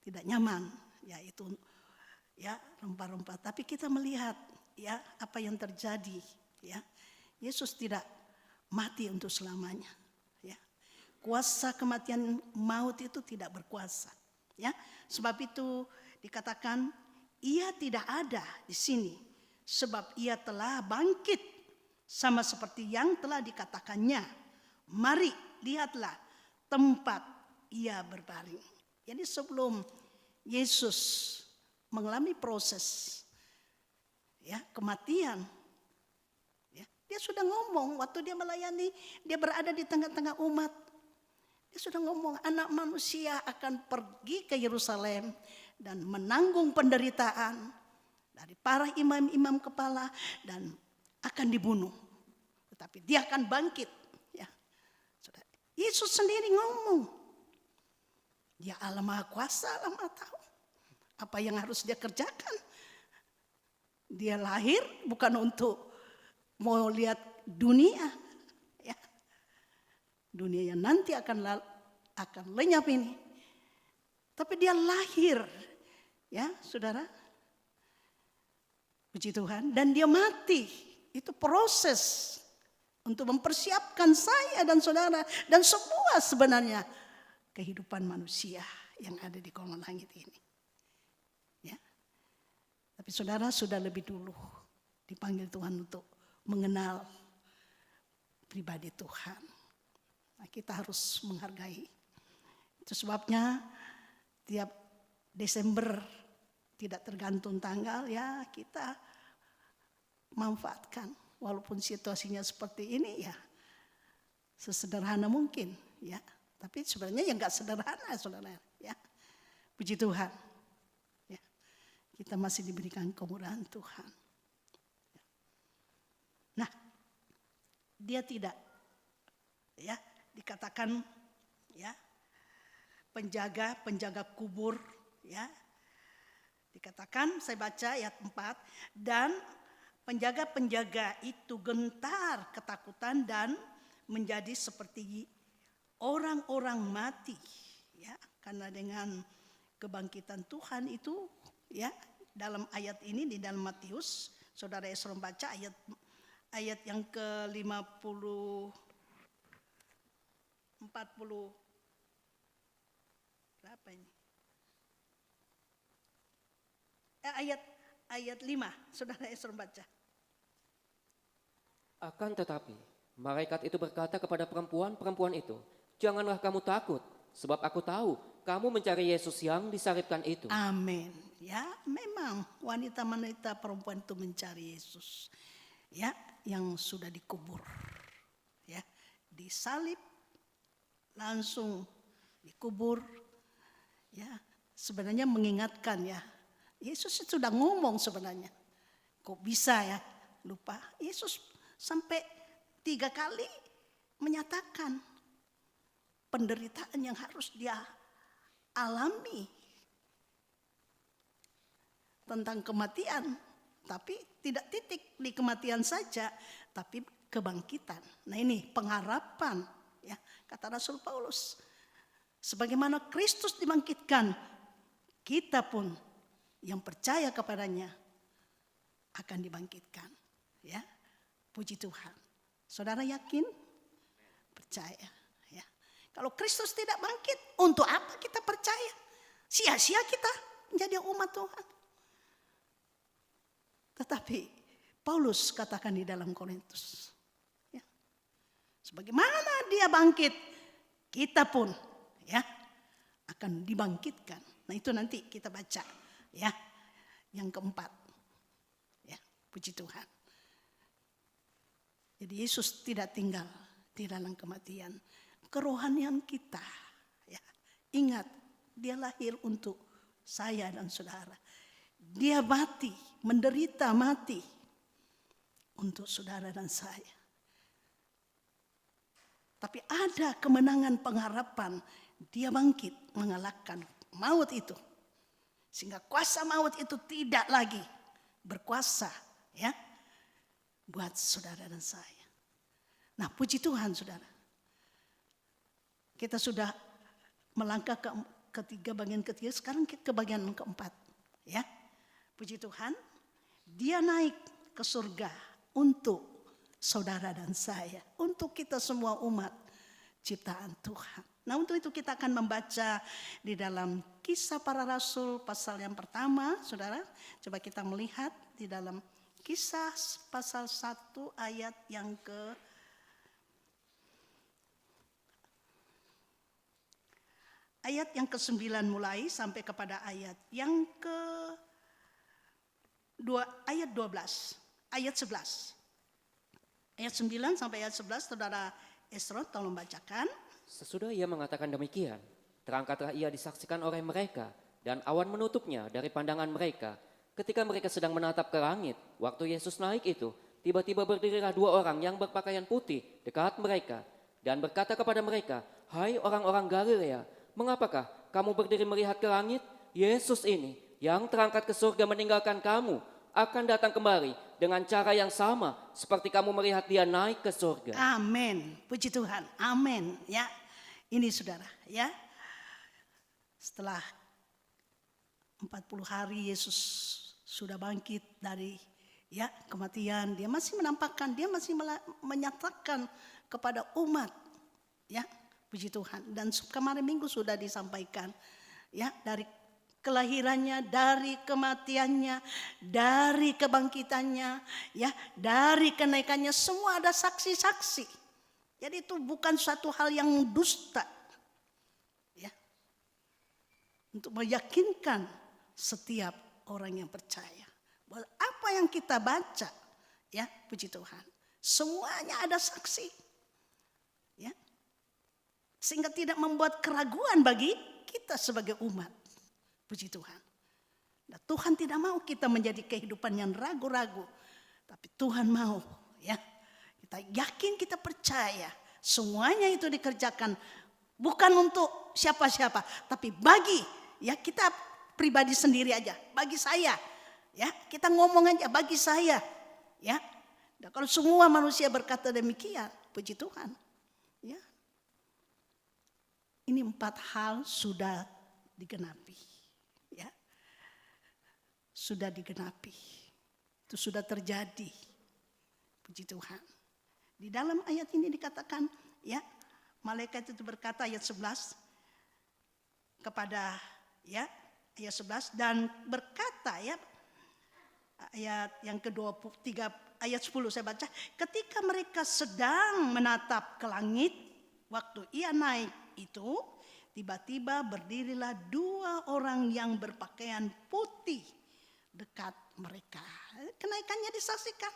tidak nyaman. Ya, itu ya rempah-rempah. Tapi kita melihat ya apa yang terjadi. Ya, Yesus tidak mati untuk selamanya. Ya, kuasa kematian maut itu tidak berkuasa. Ya, sebab itu dikatakan ia tidak ada di sini, sebab ia telah bangkit sama seperti yang telah dikatakannya. Mari lihatlah tempat ia berbaring. Jadi sebelum Yesus mengalami proses ya kematian, ya, dia sudah ngomong waktu dia melayani, dia berada di tengah-tengah umat. Dia sudah ngomong, anak manusia akan pergi ke Yerusalem dan menanggung penderitaan dari para imam-imam kepala dan akan dibunuh. Tetapi dia akan bangkit. Ya. Yesus sendiri ngomong. Dia Allah Maha Kuasa, Allah Maha Tahu apa yang harus dia kerjakan. Dia lahir bukan untuk mau lihat dunia. Ya. Dunia yang nanti akan lenyap ini. Tapi dia lahir, ya saudara, puji Tuhan, dan dia mati. Itu proses untuk mempersiapkan saya dan saudara dan semua sebenarnya kehidupan manusia yang ada di kolong langit ini. Ya, tapi saudara sudah lebih dulu dipanggil Tuhan untuk mengenal pribadi Tuhan. Nah, kita harus menghargai. Itu sebabnya tiap Desember tidak tergantung tanggal ya kita manfaatkan walaupun situasinya seperti ini ya sesederhana mungkin ya, tapi sebenarnya ya nggak sederhana saudara ya, puji Tuhan ya, kita masih diberikan kemurahan Tuhan. Nah, dia tidak ya dikatakan ya penjaga kubur ya. Dikatakan saya baca ayat 4, dan penjaga-penjaga itu gentar ketakutan dan menjadi seperti orang-orang mati ya, karena dengan kebangkitan Tuhan itu ya dalam ayat ini di dalam Matius, saudara Esron baca ayat yang ke-40 berapa ini? Ayat 5, saudara Esron baca. Akan tetapi, malaikat itu berkata kepada perempuan itu, janganlah kamu takut, sebab aku tahu kamu mencari Yesus yang disalibkan itu. Amin. Ya, memang wanita-wanita perempuan itu mencari Yesus. Ya, yang sudah dikubur. Ya, disalib langsung dikubur. Ya, sebenarnya mengingatkan ya. Yesus itu sudah ngomong sebenarnya. Kok bisa ya lupa? Yesus sampai 3 kali menyatakan penderitaan yang harus dia alami tentang kematian. Tapi tidak titik di kematian saja, tapi kebangkitan. Nah ini pengharapan ya, kata Rasul Paulus. Sebagaimana Kristus dibangkitkan, kita pun yang percaya kepadanya akan dibangkitkan. Ya, puji Tuhan. Saudara yakin? Percaya. Ya. Kalau Kristus tidak bangkit, untuk apa kita percaya? Sia-sia kita menjadi umat Tuhan. Tetapi Paulus katakan di dalam Korintus, ya, sebagaimana dia bangkit, kita pun ya akan dibangkitkan. Nah itu nanti kita baca ya yang keempat. Ya, puji Tuhan. Jadi Yesus tidak tinggal di dalam kematian. Kerohanian kita ya. Ingat, dia lahir untuk saya dan saudara. Dia mati, menderita mati untuk saudara dan saya. Tapi ada kemenangan pengharapan. Dia bangkit mengalahkan maut itu. Sehingga kuasa maut itu tidak lagi berkuasa ya buat saudara dan saya. Nah, puji Tuhan saudara. Kita sudah melangkah ke ketiga, bagian ketiga, sekarang ke bagian keempat ya. Puji Tuhan, dia naik ke surga untuk saudara dan saya, untuk kita semua umat ciptaan Tuhan. Nah, untuk itu kita akan membaca di dalam Kisah Para Rasul pasal yang pertama, saudara. Coba kita melihat di dalam Kisah pasal 1 ayat yang ke-9 mulai sampai kepada ayat yang ayat 12, ayat 11. Ayat 9 sampai ayat 11, saudara Esron tolong bacakan. Sesudah ia mengatakan demikian, terangkatlah ia disaksikan oleh mereka, dan awan menutupnya dari pandangan mereka. Ketika mereka sedang menatap ke langit, waktu Yesus naik itu, tiba-tiba berdirilah 2 orang yang berpakaian putih dekat mereka, dan berkata kepada mereka, "Hai orang-orang Galilea, mengapakah kamu berdiri melihat ke langit? Yesus ini, yang terangkat ke surga meninggalkan kamu, akan datang kembali dengan cara yang sama seperti kamu melihat dia naik ke surga." Amin. Puji Tuhan. Amin. Ya. Ini saudara, ya. Setelah 40 hari Yesus sudah bangkit dari ya kematian, dia masih menampakkan, dia masih menyatakan kepada umat, ya. Puji Tuhan. Dan kemarin minggu sudah disampaikan, ya, dari kelahirannya, dari kematiannya, dari kebangkitannya, ya, dari kenaikannya, semua ada saksi-saksi. Jadi itu bukan suatu hal yang dusta, ya, untuk meyakinkan setiap orang yang percaya bahwa apa yang kita baca, ya, puji Tuhan, semuanya ada saksi, ya, sehingga tidak membuat keraguan bagi kita sebagai umat. Puji Tuhan. Nah, Tuhan tidak mau kita menjadi kehidupan yang ragu-ragu. Tapi Tuhan mau, ya, kita yakin, kita percaya. Semuanya itu dikerjakan bukan untuk siapa-siapa. Tapi bagi, ya, kita pribadi sendiri aja. Bagi saya, ya, kita ngomong aja bagi saya. Ya. Nah, kalau semua manusia berkata demikian, puji Tuhan. Ya. Ini 4 hal sudah digenapi. Sudah digenapi. Itu sudah terjadi. Puji Tuhan. Di dalam ayat ini dikatakan, ya, malaikat itu berkata ayat 11 kepada, ya, ayat 11 dan berkata, ya, ayat yang ke-23 ayat 10 saya baca, ketika mereka sedang menatap ke langit waktu ia naik itu, tiba-tiba berdirilah 2 orang yang berpakaian putih dekat mereka. Kenaikannya disaksikan.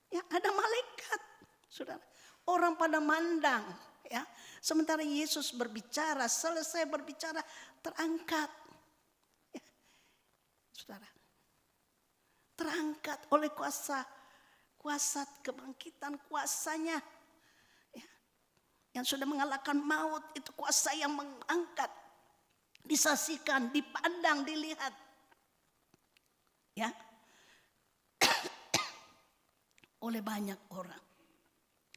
Ya, ada malaikat, saudara. Orang pada mandang, ya. Sementara Yesus berbicara, selesai berbicara, terangkat. Ya, saudara. Terangkat oleh kuasa kebangkitan, kuasanya. Ya, yang sudah mengalahkan maut, itu kuasa yang mengangkat, disaksikan, dipandang, dilihat. Ya, oleh banyak orang.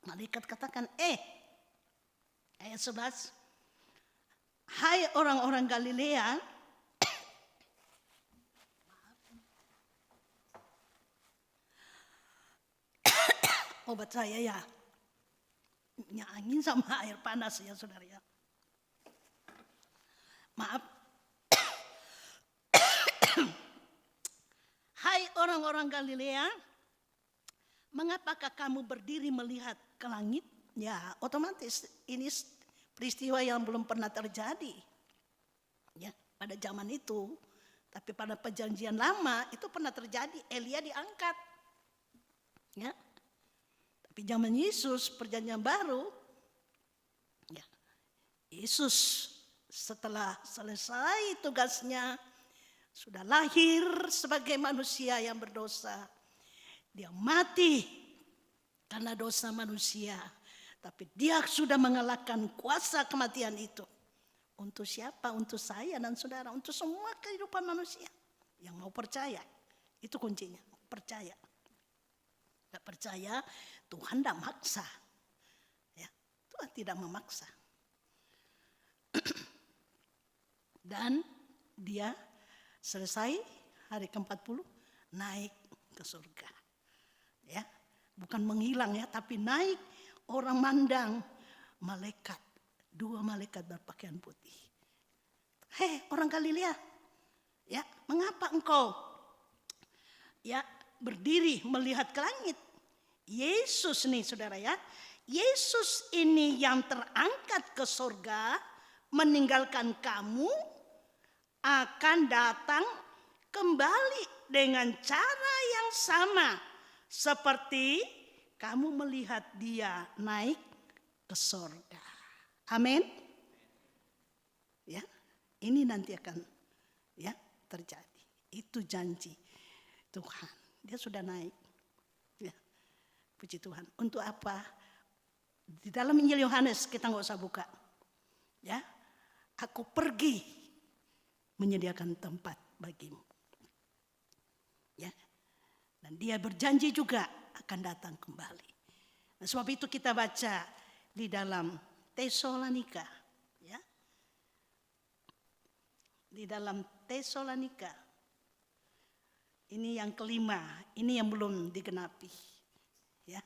Malaikat katakan, ayat 11, hai orang-orang Galilea, obat saya ya, angin sama air panas ya saudara ya. Maaf. Hai orang-orang Galilea, mengapakah kamu berdiri melihat ke langit? Ya, otomatis ini peristiwa yang belum pernah terjadi. Ya, pada zaman itu, tapi pada perjanjian lama itu pernah terjadi, Elia diangkat. Ya. Tapi zaman Yesus, perjanjian baru, ya, Yesus setelah selesai tugasnya, sudah lahir sebagai manusia yang berdosa. Dia mati karena dosa manusia. Tapi dia sudah mengalahkan kuasa kematian itu. Untuk siapa? Untuk saya dan saudara, untuk semua kehidupan manusia yang mau percaya. Itu kuncinya, percaya. Tidak percaya, Tuhan tidak maksa. Ya, Tuhan tidak memaksa. Dan dia selesai hari ke-40 naik ke surga. Ya, bukan menghilang ya, tapi naik. Orang mandang malaikat, 2 malaikat berpakaian putih. Hei, orang Galilea, ya, mengapa engkau ya berdiri melihat ke langit? Yesus nih saudara ya, Yesus ini yang terangkat ke surga, meninggalkan kamu, akan datang kembali dengan cara yang sama seperti kamu melihat dia naik ke surga. Amin. Ya, ini nanti akan ya terjadi. Itu janji Tuhan. Dia sudah naik. Ya, puji Tuhan. Untuk apa? Di dalam Injil Yohanes kita nggak usah buka. Ya, aku pergi menyediakan tempat bagimu. Ya, dan dia berjanji juga akan datang kembali. Nah, sebab itu kita baca di dalam Tesalonika, ya, di dalam Tesalonika. Ini yang kelima, ini yang belum digenapi, ya.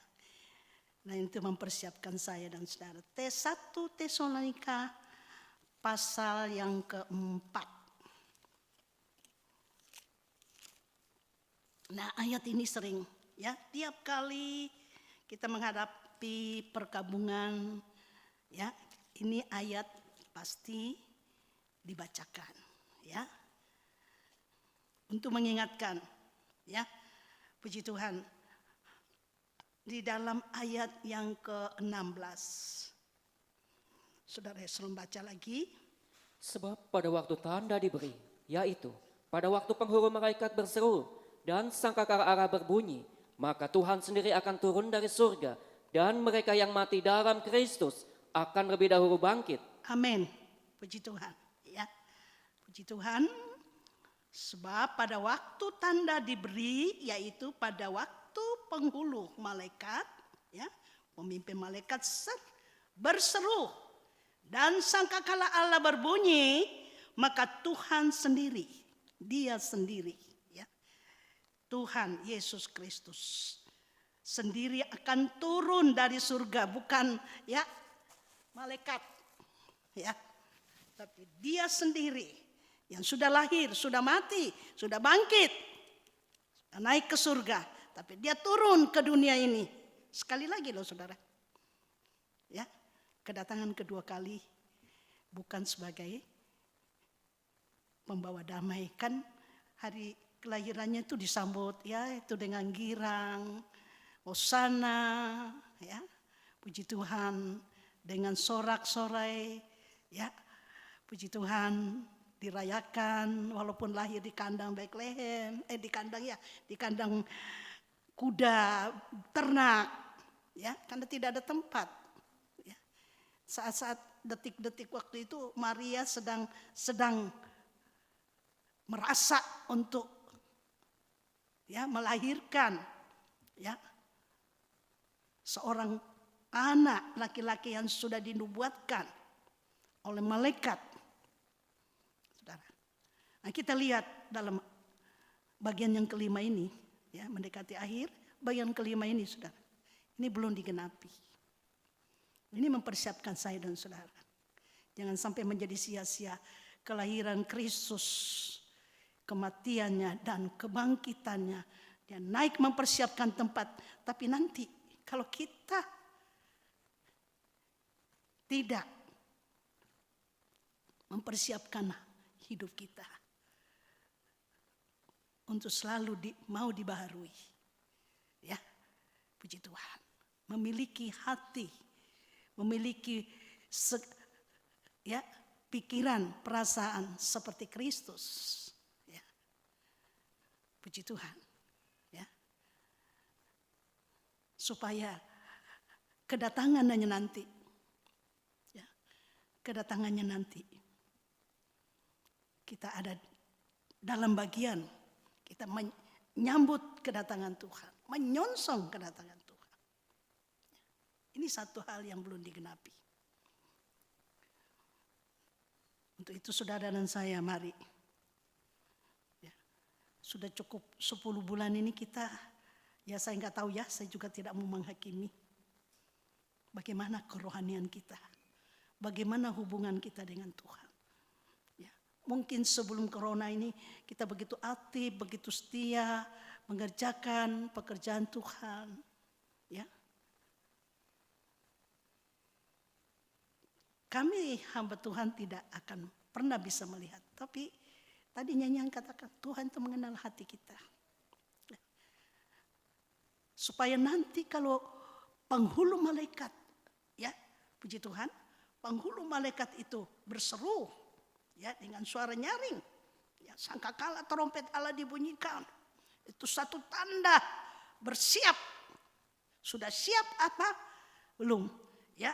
Nah, itu mempersiapkan saya dan saudara. 1 Tesalonika pasal yang ke-4. Nah, ayat ini sering ya, tiap kali kita menghadapi perkabungan ya, ini ayat pasti dibacakan ya. Untuk mengingatkan ya, puji Tuhan. Di dalam ayat yang ke-16. Saudara Yesus baca lagi. Sebab pada waktu tanda diberi, yaitu pada waktu penghulu malaikat berseru dan sangkakala Allah berbunyi, maka Tuhan sendiri akan turun dari surga dan mereka yang mati dalam Kristus akan lebih dahulu bangkit. Amin. Puji Tuhan. Ya, puji Tuhan. Sebab pada waktu tanda diberi, yaitu pada waktu penghulu malaikat, ya, pemimpin malaikat berseru dan sangkakala Allah berbunyi, maka Tuhan sendiri, dia sendiri, ya, Tuhan Yesus Kristus sendiri akan turun dari surga, bukan ya malaikat, ya, tapi dia sendiri yang sudah lahir, sudah mati, sudah bangkit, sudah naik ke surga, tapi dia turun ke dunia ini sekali lagi loh saudara, ya, kedatangan kedua kali bukan sebagai pembawa damai, kan hari kelahirannya itu disambut ya itu dengan girang, hosana, ya, puji Tuhan, dengan sorak-sorai, ya, puji Tuhan, dirayakan walaupun lahir di kandang Bethlehem, di kandang kuda ternak, ya, karena tidak ada tempat. Ya. Saat-saat detik-detik waktu itu Maria sedang merasa untuk ya melahirkan ya seorang anak laki-laki yang sudah dinubuatkan oleh malaikat. Saudara. Nah, kita lihat dalam bagian yang kelima ini, ya, mendekati akhir, bagian kelima ini, saudara. Ini belum digenapi. Ini mempersiapkan saya dan saudara. Jangan sampai menjadi sia-sia kelahiran Kristus, kematiannya dan kebangkitannya. Dia naik mempersiapkan tempat. Tapi nanti kalau kita tidak mempersiapkan hidup kita untuk selalu mau dibaharui, ya, puji Tuhan, memiliki hati, memiliki ya pikiran, perasaan seperti Kristus, ya, puji Tuhan, ya, supaya kedatangannya nanti, ya, kedatangannya nanti kita ada dalam bagian kita menyambut kedatangan Tuhan, menyongsong kedatangan Tuhan. Ini satu hal yang belum digenapi. Untuk itu saudara dan saya, mari. Ya, sudah cukup 10 bulan ini kita, ya saya nggak tahu ya, saya juga tidak mau menghakimi. Bagaimana kerohanian kita, bagaimana hubungan kita dengan Tuhan. Ya, mungkin sebelum corona ini kita begitu aktif, begitu setia mengerjakan pekerjaan Tuhan. Ya, kami hamba Tuhan tidak akan pernah bisa melihat. Tapi tadi nyanyian katakan Tuhan itu mengenal hati kita. Ya. Supaya nanti kalau penghulu malaikat, ya puji Tuhan, penghulu malaikat itu berseru, ya dengan suara nyaring, ya sangkakala trompet Allah dibunyikan, itu satu tanda bersiap. Sudah siap apa? Belum, ya.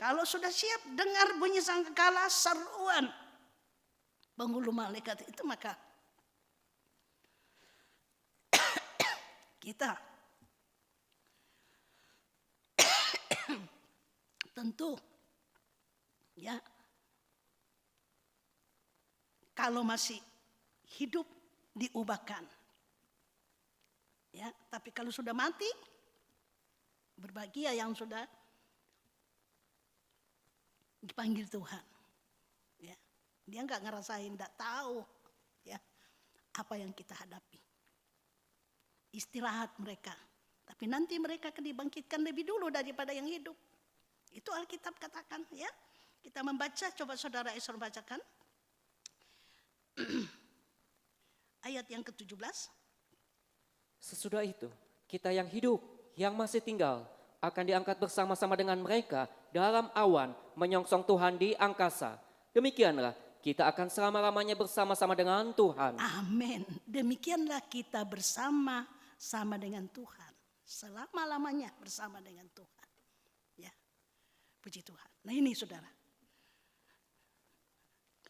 Kalau sudah siap dengar bunyi sangkakala seruan penghulu malaikat itu, maka kita tentu ya kalau masih hidup diubahkan. Ya, tapi kalau sudah mati berbahagia yang sudah dipanggil Tuhan. Ya, dia nggak ngerasain, nggak tahu ya apa yang kita hadapi. Istirahat mereka, tapi nanti mereka akan dibangkitkan lebih dulu daripada yang hidup. Itu Alkitab katakan ya. Kita membaca, coba saudara Esor bacakan. Ayat yang ke-17. Sesudah itu, kita yang hidup, yang masih tinggal, akan diangkat bersama-sama dengan mereka dalam awan menyongsong Tuhan di angkasa. Demikianlah kita akan selama-lamanya bersama-sama dengan Tuhan. Amin. Demikianlah kita bersama-sama dengan Tuhan. Selama-lamanya bersama dengan Tuhan. Ya, puji Tuhan. Nah ini saudara.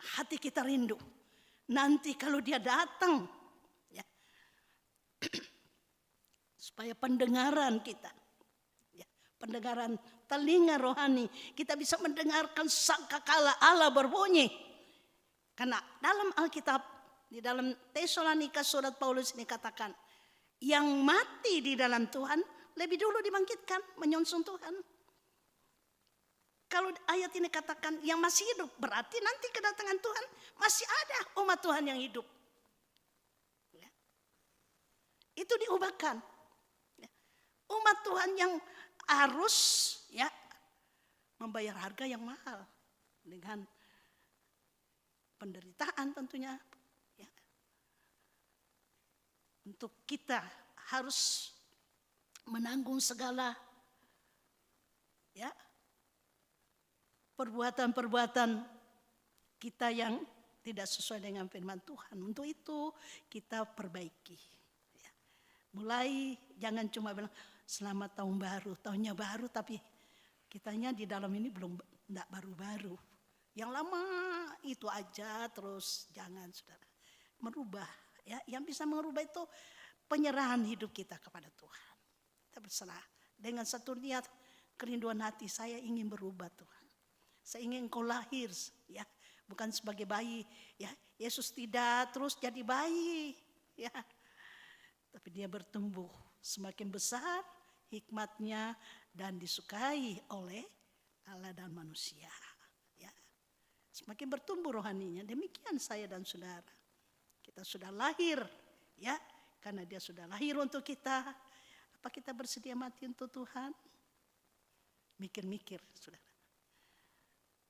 Hati kita rindu. Nanti kalau dia datang. Ya, supaya pendengaran kita. Pendengaran telinga rohani, kita bisa mendengarkan sangkakala Allah berbunyi. Karena dalam Alkitab, di dalam Tesalonika surat Paulus ini katakan, yang mati di dalam Tuhan lebih dulu dibangkitkan menyongsong Tuhan. Kalau ayat ini katakan yang masih hidup, berarti nanti kedatangan Tuhan masih ada umat Tuhan yang hidup. Ya. Itu diubahkan. Ya. Umat Tuhan yang harus ya membayar harga yang mahal dengan penderitaan tentunya ya. Untuk kita harus menanggung segala ya perbuatan-perbuatan kita yang tidak sesuai dengan firman Tuhan. Untuk itu kita perbaiki ya. Mulai jangan cuma bilang selamat tahun baru, tahunnya baru, tapi kitanya di dalam ini belum enggak baru-baru. Yang lama itu aja terus, jangan saudara. Merubah, ya. Yang bisa merubah itu penyerahan hidup kita kepada Tuhan. Kita berserah dengan satu niat, kerinduan hati, saya ingin berubah Tuhan. Saya ingin Engkau lahir, ya, bukan sebagai bayi, ya. Yesus tidak terus jadi bayi, ya. Tapi dia bertumbuh semakin besar hikmatnya dan disukai oleh Allah dan manusia. Ya. Semakin bertumbuh rohaninya. Demikian saya dan saudara. Kita sudah lahir, ya, karena dia sudah lahir untuk kita. Apa kita bersedia mati untuk Tuhan? Mikir-mikir, saudara.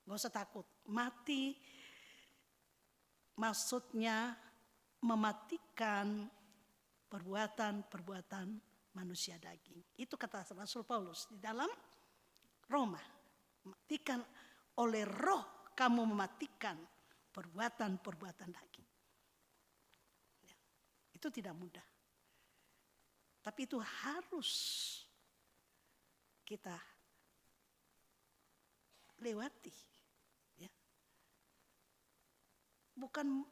Gak usah takut. Mati maksudnya mematikan perbuatan-perbuatan manusia daging. Itu kata Rasul Paulus di dalam Roma. Mematikan oleh roh kamu mematikan perbuatan-perbuatan daging. Ya, itu tidak mudah. Tapi itu harus kita lewati. Ya. bukan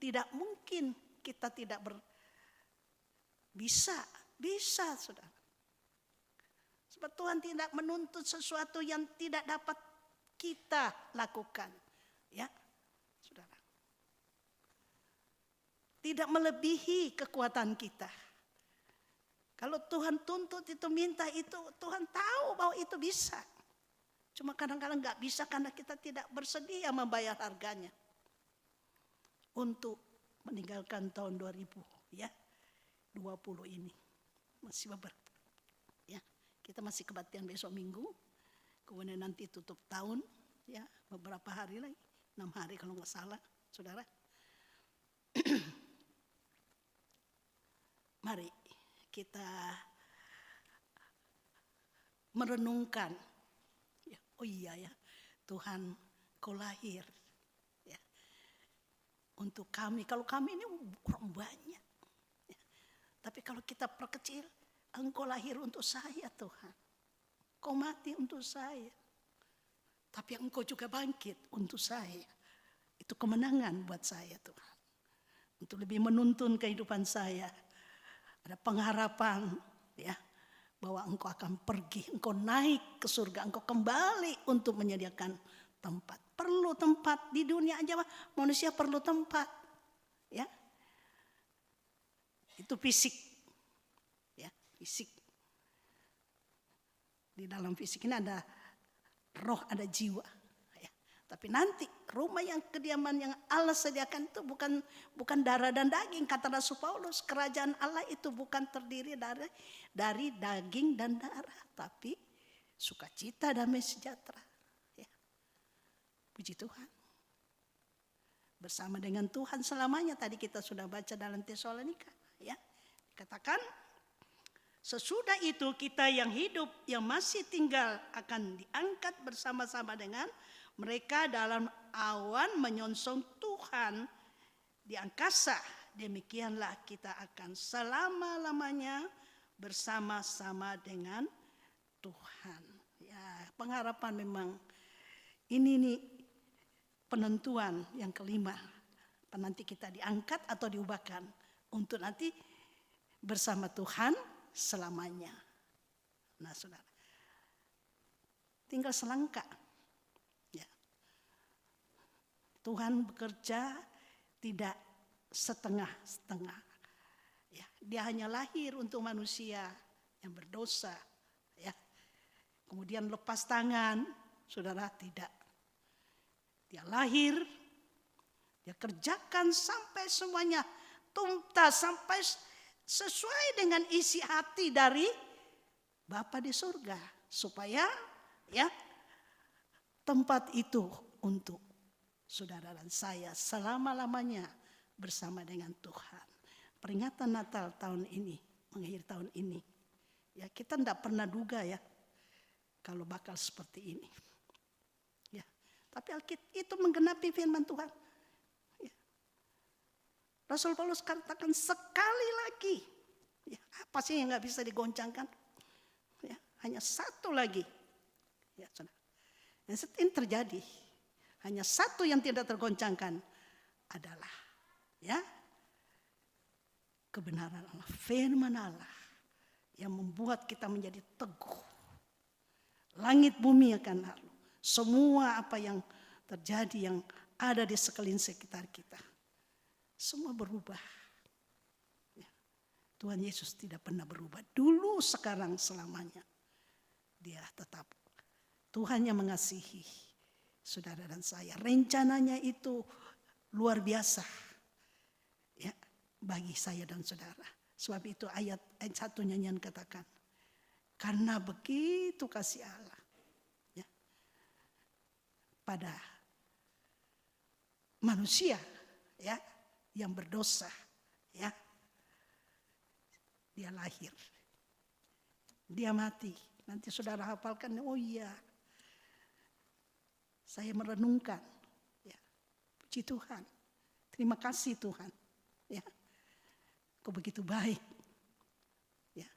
tidak mungkin kita tidak bisa saudara. Sebab Tuhan tidak menuntut sesuatu yang tidak dapat kita lakukan, ya, saudara. Tidak melebihi kekuatan kita. Kalau Tuhan tuntut itu, minta itu, Tuhan tahu bahwa itu bisa. Cuma kadang-kadang nggak bisa karena kita tidak bersedia membayar harganya. Untuk meninggalkan tahun 2020 ini. Masih beberapa. Ya, kita masih kebaktian besok Minggu. Kemudian nanti tutup tahun, ya, beberapa hari lagi, 6 hari kalau nggak salah, saudara. Mari kita merenungkan, ya, oh iya ya, Tuhan kau lahir, ya, untuk kami. Kalau kami ini orang banyak, ya. Tapi kalau kita perkecil, Engkau lahir untuk saya Tuhan, Kau mati untuk saya, tapi Engkau juga bangkit untuk saya. Itu kemenangan buat saya Tuhan, untuk lebih menuntun kehidupan saya. Ada pengharapan, ya, bahwa Engkau akan pergi, Engkau naik ke surga, Engkau kembali untuk menyediakan tempat. Perlu tempat di dunia aja, manusia perlu tempat, ya. Itu fisik, ya, fisik. Di dalam fisik ini ada roh, ada jiwa, ya. Tapi nanti rumah yang kediaman yang Allah sediakan itu bukan darah dan daging. Kata Rasul Paulus, kerajaan Allah itu bukan terdiri dari daging dan darah, tapi sukacita, damai sejahtera. Ya. Puji Tuhan. Bersama dengan Tuhan selamanya. Tadi kita sudah baca dalam Tesalonika. Ya. Dikatakan, sesudah itu kita yang hidup, yang masih tinggal akan diangkat bersama-sama dengan mereka dalam awan menyongsong Tuhan di angkasa. Demikianlah kita akan selama-lamanya bersama-sama dengan Tuhan. Ya, pengharapan memang ini nih penentuan yang kelima. Nanti kita diangkat atau diubahkan untuk nanti bersama Tuhan selamanya. Nah, saudara, tinggal selangkah. Ya. Tuhan bekerja tidak setengah-setengah. Ya, dia hanya lahir untuk manusia yang berdosa. Ya. Kemudian lepas tangan, saudara, tidak. Dia lahir, dia kerjakan sampai semuanya tuntas, sampai sesuai dengan isi hati dari Bapa di surga, supaya, ya, tempat itu untuk saudara dan saya selama-lamanya bersama dengan Tuhan. Peringatan Natal tahun ini, mengakhiri tahun ini, ya, kita tidak pernah duga, ya, kalau bakal seperti ini. Ya, tapi Alkitab itu menggenapi firman Tuhan. Ya. Rasul Paulus katakan sekali lagi, ya, apa sih yang nggak bisa digoncangkan? Ya, hanya satu lagi, ya, saudara. Ini terjadi. Hanya satu yang tidak tergoncangkan adalah, ya, kebenaran Allah, firman Allah yang membuat kita menjadi teguh. Langit bumi akan lalu, semua apa yang terjadi yang ada di sekeliling sekitar kita, semua berubah. Ya. Tuhan Yesus tidak pernah berubah. Dulu, sekarang, selamanya. Dia tetap Tuhan yang mengasihi saudara dan saya. Rencananya itu luar biasa, ya, bagi saya dan saudara. Sebab itu ayat 1 nyanyian katakan, karena begitu kasih Allah, ya, pada manusia, ya, yang berdosa, ya, dia lahir, dia mati. Nanti saudara hafalkan, oh iya, saya merenungkan, ya, puji Tuhan, terima kasih Tuhan, ya, kau begitu baik, ya.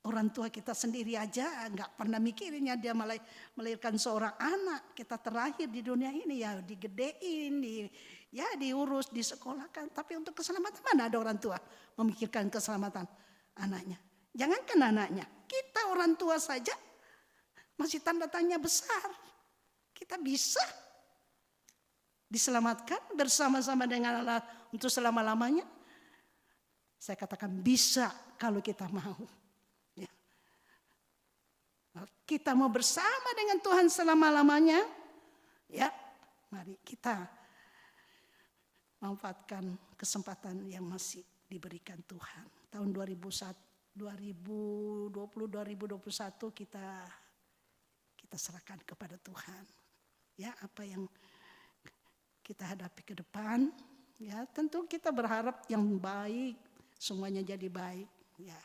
Orang tua kita sendiri aja nggak pernah mikirinnya dia melahirkan seorang anak. Kita terlahir di dunia ini ya digedein, diurus, disekolahkan. Tapi untuk keselamatan mana ada orang tua memikirkan keselamatan anaknya. Jangankan anaknya, kita orang tua saja masih tanda tanya besar. Kita bisa diselamatkan bersama-sama dengan Allah untuk selama-lamanya. Saya katakan bisa kalau kita mau. Kita mau bersama dengan Tuhan selama-lamanya, ya, mari kita manfaatkan kesempatan yang masih diberikan Tuhan. Tahun 2020-2021 kita serahkan kepada Tuhan. Ya, apa yang kita hadapi ke depan, ya, tentu kita berharap yang baik, semuanya jadi baik, ya.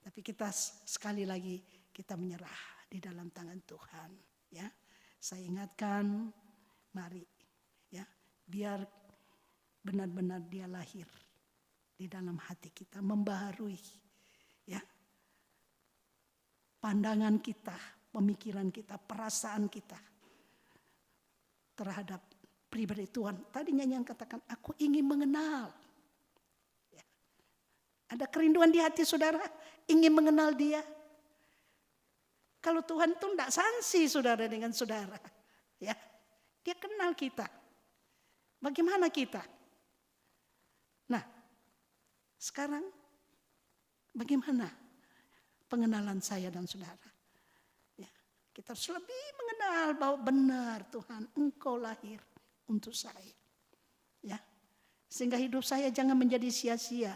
Tapi kita sekali lagi kita menyerah di dalam tangan Tuhan, ya. Saya ingatkan, mari, ya, biar benar-benar dia lahir di dalam hati kita, membaharui, ya, pandangan kita, pemikiran kita, perasaan kita terhadap pribadi Tuhan. Tadi nyanyian katakan, aku ingin mengenal. Ada kerinduan di hati saudara, ingin mengenal dia. Kalau Tuhan itu tidak sanksi saudara dengan saudara. Ya, dia kenal kita. Bagaimana kita? Nah, sekarang bagaimana pengenalan saya dan saudara? Ya, kita harus lebih mengenal bahwa benar Tuhan, Engkau lahir untuk saya. Ya, sehingga hidup saya jangan menjadi sia-sia.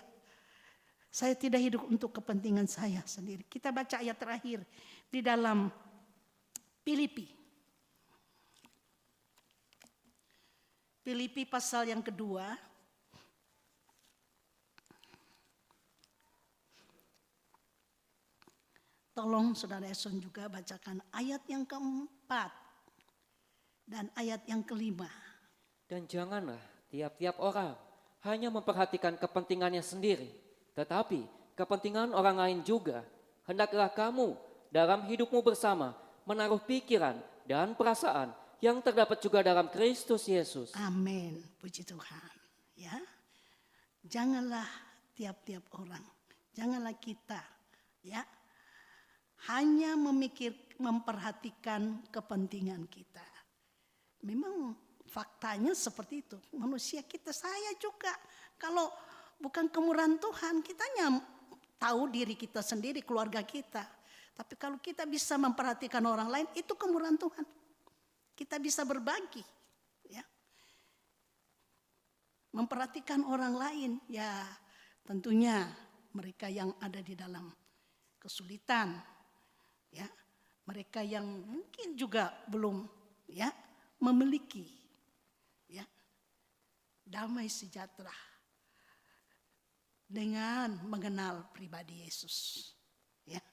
Saya tidak hidup untuk kepentingan saya sendiri. Kita baca ayat terakhir di dalam Filipi. Filipi pasal yang kedua. Tolong saudara Eson juga bacakan ayat yang keempat dan ayat yang kelima. Dan janganlah tiap-tiap orang hanya memperhatikan kepentingannya sendiri, tetapi kepentingan orang lain juga. Hendaklah kamu dalam hidupmu bersama menaruh pikiran dan perasaan yang terdapat juga dalam Kristus Yesus. Amin, puji Tuhan. Ya, janganlah tiap-tiap orang, janganlah kita, ya, hanya memperhatikan kepentingan kita. Memang faktanya seperti itu. Manusia kita, saya juga, kalau bukan kemurahan Tuhan, kita tahu diri kita sendiri, keluarga kita. Tapi kalau kita bisa memperhatikan orang lain, itu kemurahan Tuhan. Kita bisa berbagi, ya. Memperhatikan orang lain, ya tentunya mereka yang ada di dalam kesulitan, ya. Mereka yang mungkin juga belum, ya, memiliki, ya, damai sejahtera dengan mengenal pribadi Yesus, ya.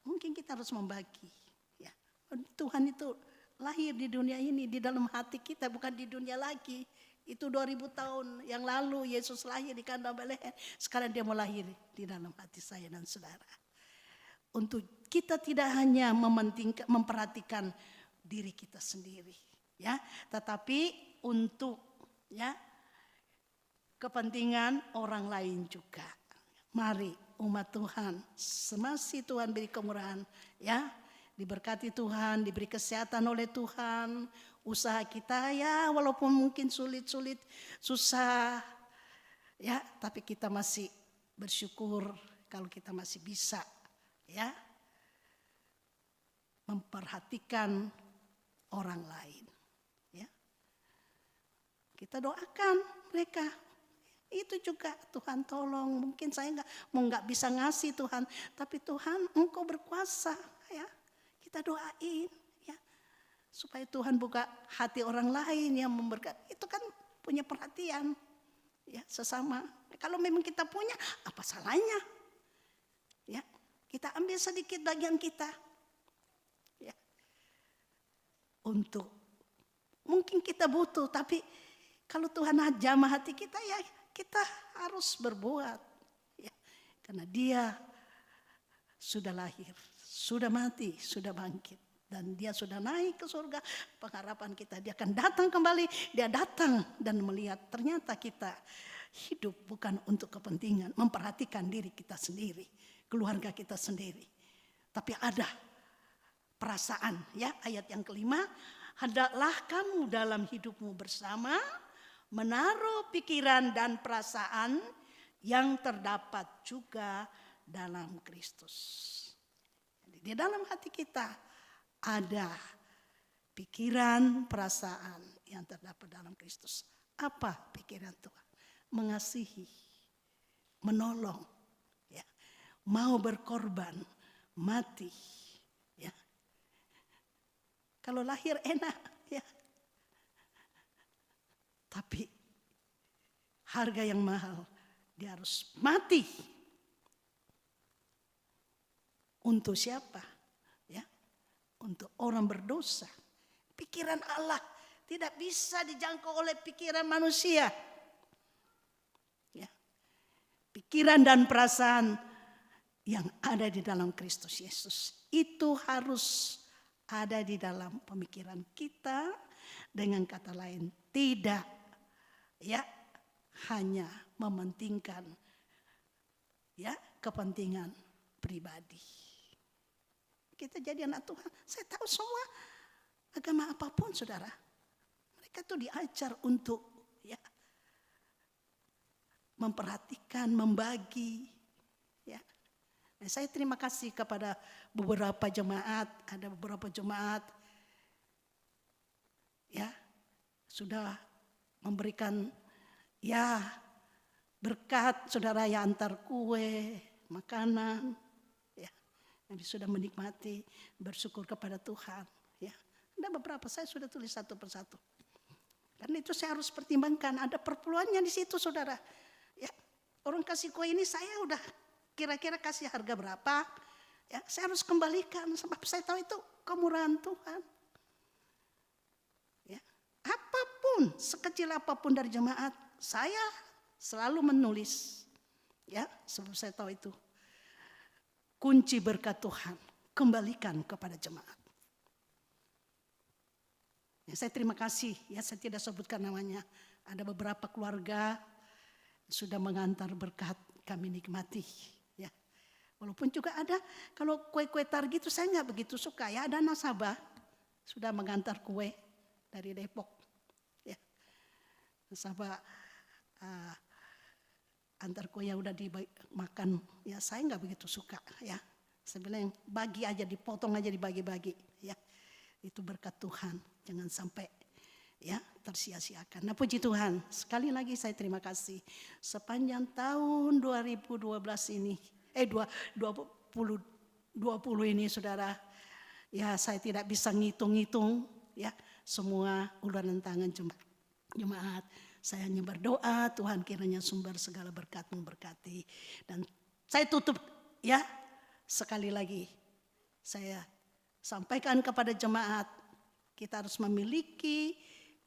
Mungkin kita harus membagi, ya. Tuhan itu lahir di dunia ini, di dalam hati kita, bukan di dunia lagi. Itu 2000 tahun yang lalu Yesus lahir di kandang Betlehem. Sekarang dia mau lahir di dalam hati saya dan saudara. Untuk kita tidak hanya memperhatikan diri kita sendiri, ya, tetapi untuk, ya, kepentingan orang lain juga. Mari umat Tuhan, semasi Tuhan beri kemurahan, ya, diberkati Tuhan, diberi kesehatan oleh Tuhan, usaha kita, ya, walaupun mungkin sulit-sulit, susah, ya, tapi kita masih bersyukur kalau kita masih bisa, ya, memperhatikan orang lain, ya. Kita doakan mereka. Itu juga Tuhan tolong. Mungkin saya nggak bisa ngasih Tuhan, tapi Tuhan Engkau berkuasa, ya. Kita doain, ya, supaya Tuhan buka hati orang lain yang memberkati. Itu kan punya perhatian, ya, sesama. Kalau memang kita punya, apa salahnya? Ya, kita ambil sedikit bagian kita, ya. Untuk mungkin kita butuh, tapi kalau Tuhan jamah hati kita, ya kita harus berbuat, ya. Karena dia sudah lahir, sudah mati, sudah bangkit. Dan dia sudah naik ke surga. Pengharapan kita, dia akan datang kembali. Dia datang dan melihat ternyata kita hidup bukan untuk kepentingan. Memperhatikan diri kita sendiri, keluarga kita sendiri. Tapi ada perasaan, ya, ayat yang kelima. Hendaklah kamu dalam hidupmu bersama menaruh pikiran dan perasaan yang terdapat juga dalam Kristus. Jadi di dalam hati kita ada pikiran, perasaan yang terdapat dalam Kristus. Apa pikiran Tuhan? Mengasihi, menolong, ya, mau berkorban, mati. Ya. Kalau lahir enak, ya. Tapi harga yang mahal, dia harus mati. Untuk siapa? Ya, untuk orang berdosa. Pikiran Allah tidak bisa dijangkau oleh pikiran manusia. Ya. Pikiran dan perasaan yang ada di dalam Kristus Yesus itu harus ada di dalam pemikiran kita. Dengan kata lain, tidak, ya, hanya mementingkan, ya, kepentingan pribadi. Kita jadi anak Tuhan. Saya tahu semua agama apapun, saudara, mereka tuh diajar untuk, ya, memperhatikan, membagi, ya. Nah, saya terima kasih kepada beberapa jemaat. Ada beberapa jemaat, ya, sudah memberikan, ya, berkat, saudara, ya, antar kue, makanan, ya, yang sudah menikmati, bersyukur kepada Tuhan, ya. Ada beberapa, saya sudah tulis satu persatu. Karena itu saya harus pertimbangkan, ada perpuluhannya di situ, saudara. Ya, orang kasih kue ini saya udah kira-kira kasih harga berapa, ya, saya harus kembalikan sebab saya tahu itu kemurahan Tuhan. Ya, apapun, sekecil apapun dari jemaat, saya selalu menulis, ya, sebab saya tahu itu kunci berkat Tuhan, kembalikan kepada jemaat. Ya, saya terima kasih, ya, saya tidak sebutkan namanya. Ada beberapa keluarga sudah mengantar berkat, kami nikmati. Ya, walaupun juga ada, kalau kue-kue tar gitu saya nggak begitu suka. Ya, ada nasabah sudah mengantar kue dari Depok. Ya, nasabah antar kue yang udah dimakan, ya saya nggak begitu suka, ya. Saya bilang bagi aja, dipotong aja, dibagi-bagi, ya. Itu berkat Tuhan, jangan sampai, ya, tersia-siakan. Nah, puji Tuhan, sekali lagi saya terima kasih sepanjang tahun 2012 ini, 2020 ini, saudara. Ya, saya tidak bisa ngitung-ngitung, ya, semua uluran tangan jemaat. Saya hanya berdoa, Tuhan kiranya sumber segala berkat memberkati. Dan saya tutup, ya, sekali lagi saya sampaikan kepada jemaat, kita harus memiliki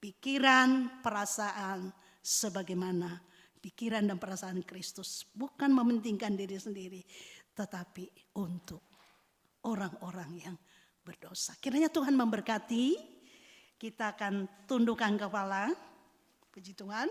pikiran, perasaan sebagaimana pikiran dan perasaan Kristus. Bukan mementingkan diri sendiri, tetapi untuk orang-orang yang berdosa. Kiranya Tuhan memberkati. Kita akan tundukkan kepala. Puji Tuhan.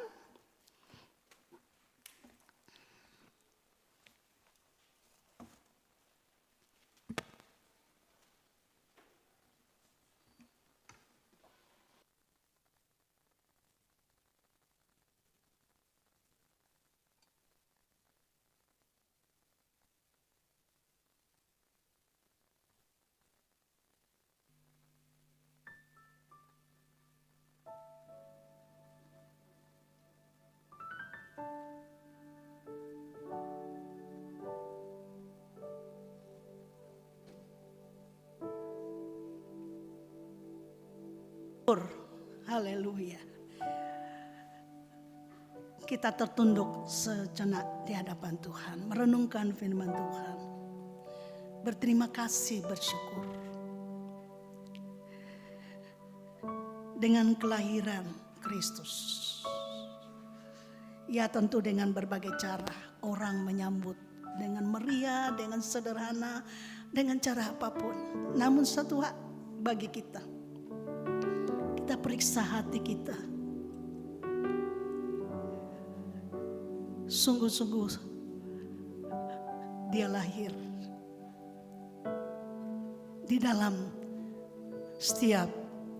Haleluya. Kita tertunduk sejenak di hadapan Tuhan, merenungkan firman Tuhan, berterima kasih, bersyukur. Dengan kelahiran Kristus, ya tentu dengan berbagai cara orang menyambut dengan meriah, dengan sederhana, dengan cara apapun. Namun satu hak bagi kita, kita periksa hati kita. Sungguh-sungguh dia lahir di dalam setiap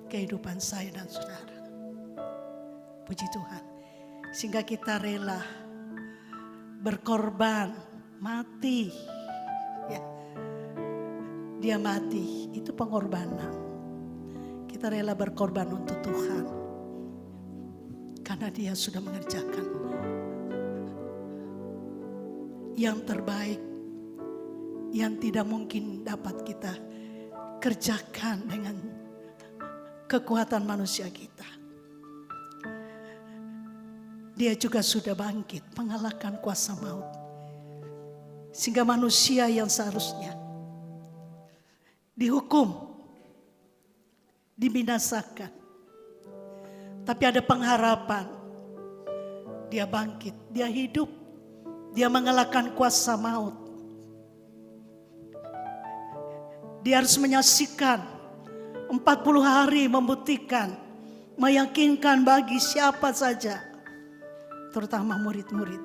kehidupan saya dan saudara. Puji Tuhan. Sehingga kita rela berkorban, mati. Ya. Dia mati, itu pengorbanan. Kita rela berkorban untuk Tuhan. Karena dia sudah mengerjakan yang terbaik, yang tidak mungkin dapat kita kerjakan dengan kekuatan manusia kita. Dia juga sudah bangkit mengalahkan kuasa maut. Sehingga manusia yang seharusnya dihukum, dibinasakan, tapi ada pengharapan. Dia bangkit, dia hidup, dia mengalahkan kuasa maut. Dia harus menyaksikan 40 hari membuktikan, meyakinkan bagi siapa saja, terutama murid-murid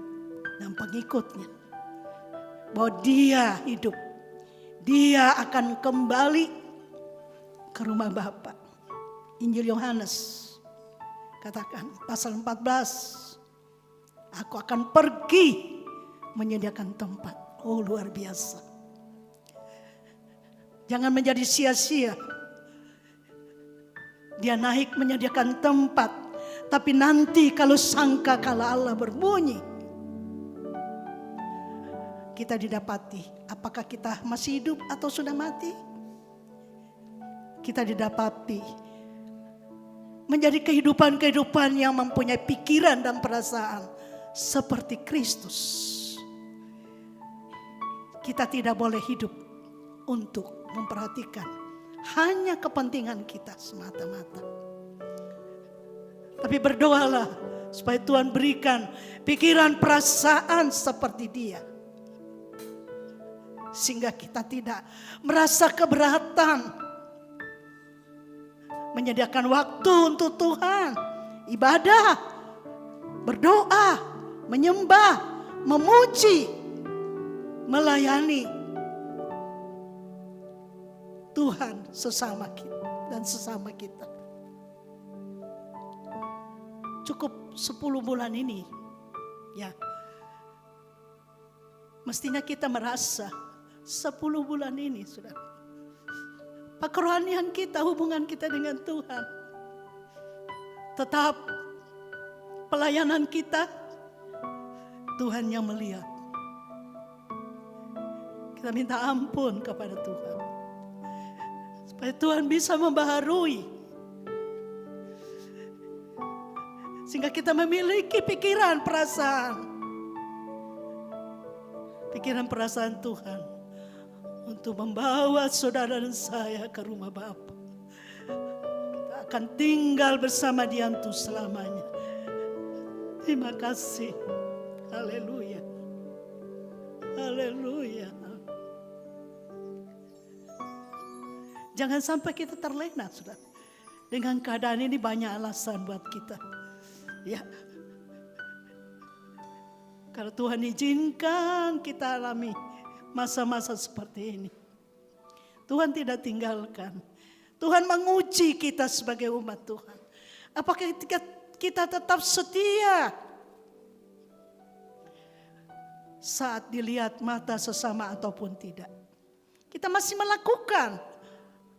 dan pengikutnya, bahwa dia hidup. Dia akan kembali ke rumah Bapa. Injil Yohanes katakan pasal 14, aku akan pergi menyediakan tempat. Oh, luar biasa. Jangan menjadi sia-sia. Dia naik menyediakan tempat. Tapi nanti kalau sangkakala Allah berbunyi, kita didapati. Apakah kita masih hidup atau sudah mati? Kita didapati menjadi kehidupan-kehidupan yang mempunyai pikiran dan perasaan seperti Kristus. Kita tidak boleh hidup untuk memperhatikan hanya kepentingan kita semata-mata. Tapi berdoalah supaya Tuhan berikan pikiran perasaan seperti dia. Sehingga kita tidak merasa keberatan menyediakan waktu untuk Tuhan. Ibadah, berdoa, menyembah, memuji, melayani Tuhan sesama kita dan sesama kita. Cukup 10 bulan ini, ya, mestinya kita merasa 10 bulan ini, saudara, kerohanian kita, hubungan kita dengan Tuhan tetap, pelayanan kita Tuhan yang melihat. Kita minta ampun kepada Tuhan supaya Tuhan bisa membaharui, sehingga kita memiliki pikiran perasaan Tuhan untuk membawa saudara dan saya ke rumah Bapa. Kita akan tinggal bersama Dia untuk selamanya. Terima kasih. Haleluya. Haleluya. Jangan sampai kita terlena, saudara. Dengan keadaan ini banyak alasan buat kita. Ya, kalau Tuhan izinkan kita alami masa-masa seperti ini, Tuhan tidak tinggalkan. Tuhan menguji kita sebagai umat Tuhan. Apakah kita tetap setia saat dilihat mata sesama ataupun tidak? Kita masih melakukan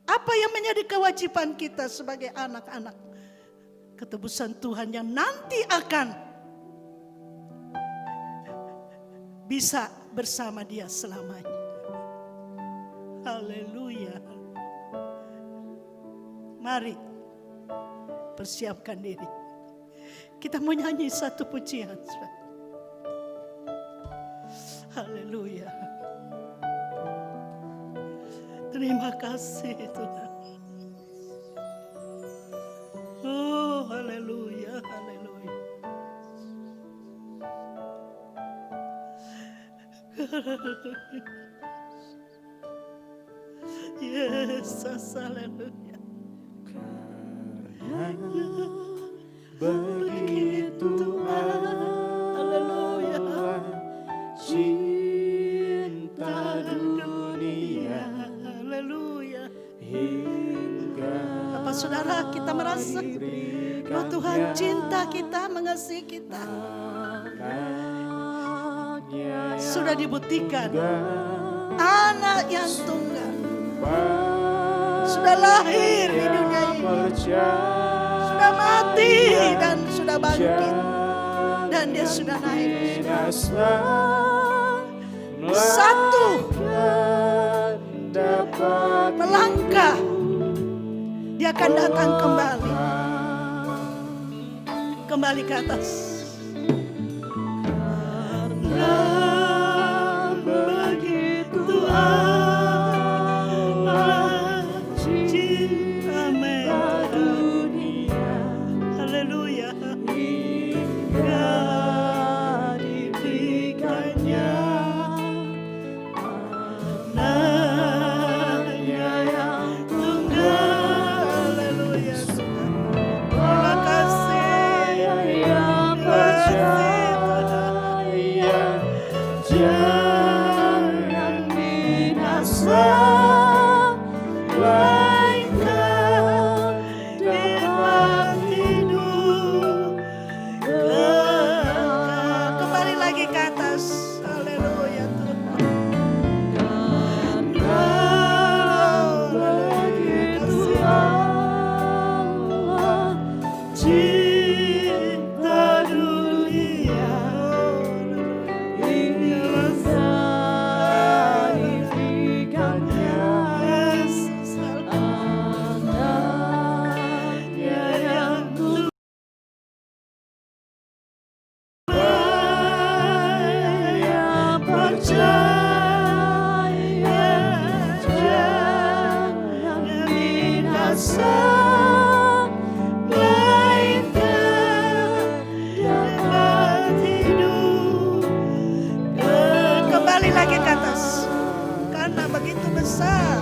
apa yang menjadi kewajiban kita sebagai anak-anak ketebusan Tuhan yang nanti akan bisa bersama Dia selamanya. Haleluya. Mari persiapkan diri. Kita mau nyanyi satu pujian. Haleluya. Terima kasih Tuhan. Oh, haleluya, haleluya. Yesus, haleluya. Begitu Haleluya. cinta dunia Haleluya. hingga Apa saudara kita merasa bahwa Tuhan cinta kita, mengasihi kita, sudah dibuktikan anak yang tunggal sudah lahir di dunia ini, sudah mati dan sudah bangkit, dan dia sudah naik. Satu melangkah, dia akan datang kembali ke atas. Karena begitu amat cinta dunia, haleluya, hingga diberikannya anaknya yang tunggal, haleluya. Terima kasih, yang percaya, jangan binasa, melainkan dapat hidup kekal. Kembali lagi ke atas, haleluya Tuhan. Begitu Allah cinta dunia hingga diberikannya Yesus anaknya yang yang percaya, jangan binasa, melainkan dapat hidup. Kembali lagi ke atas, karena begitu besar.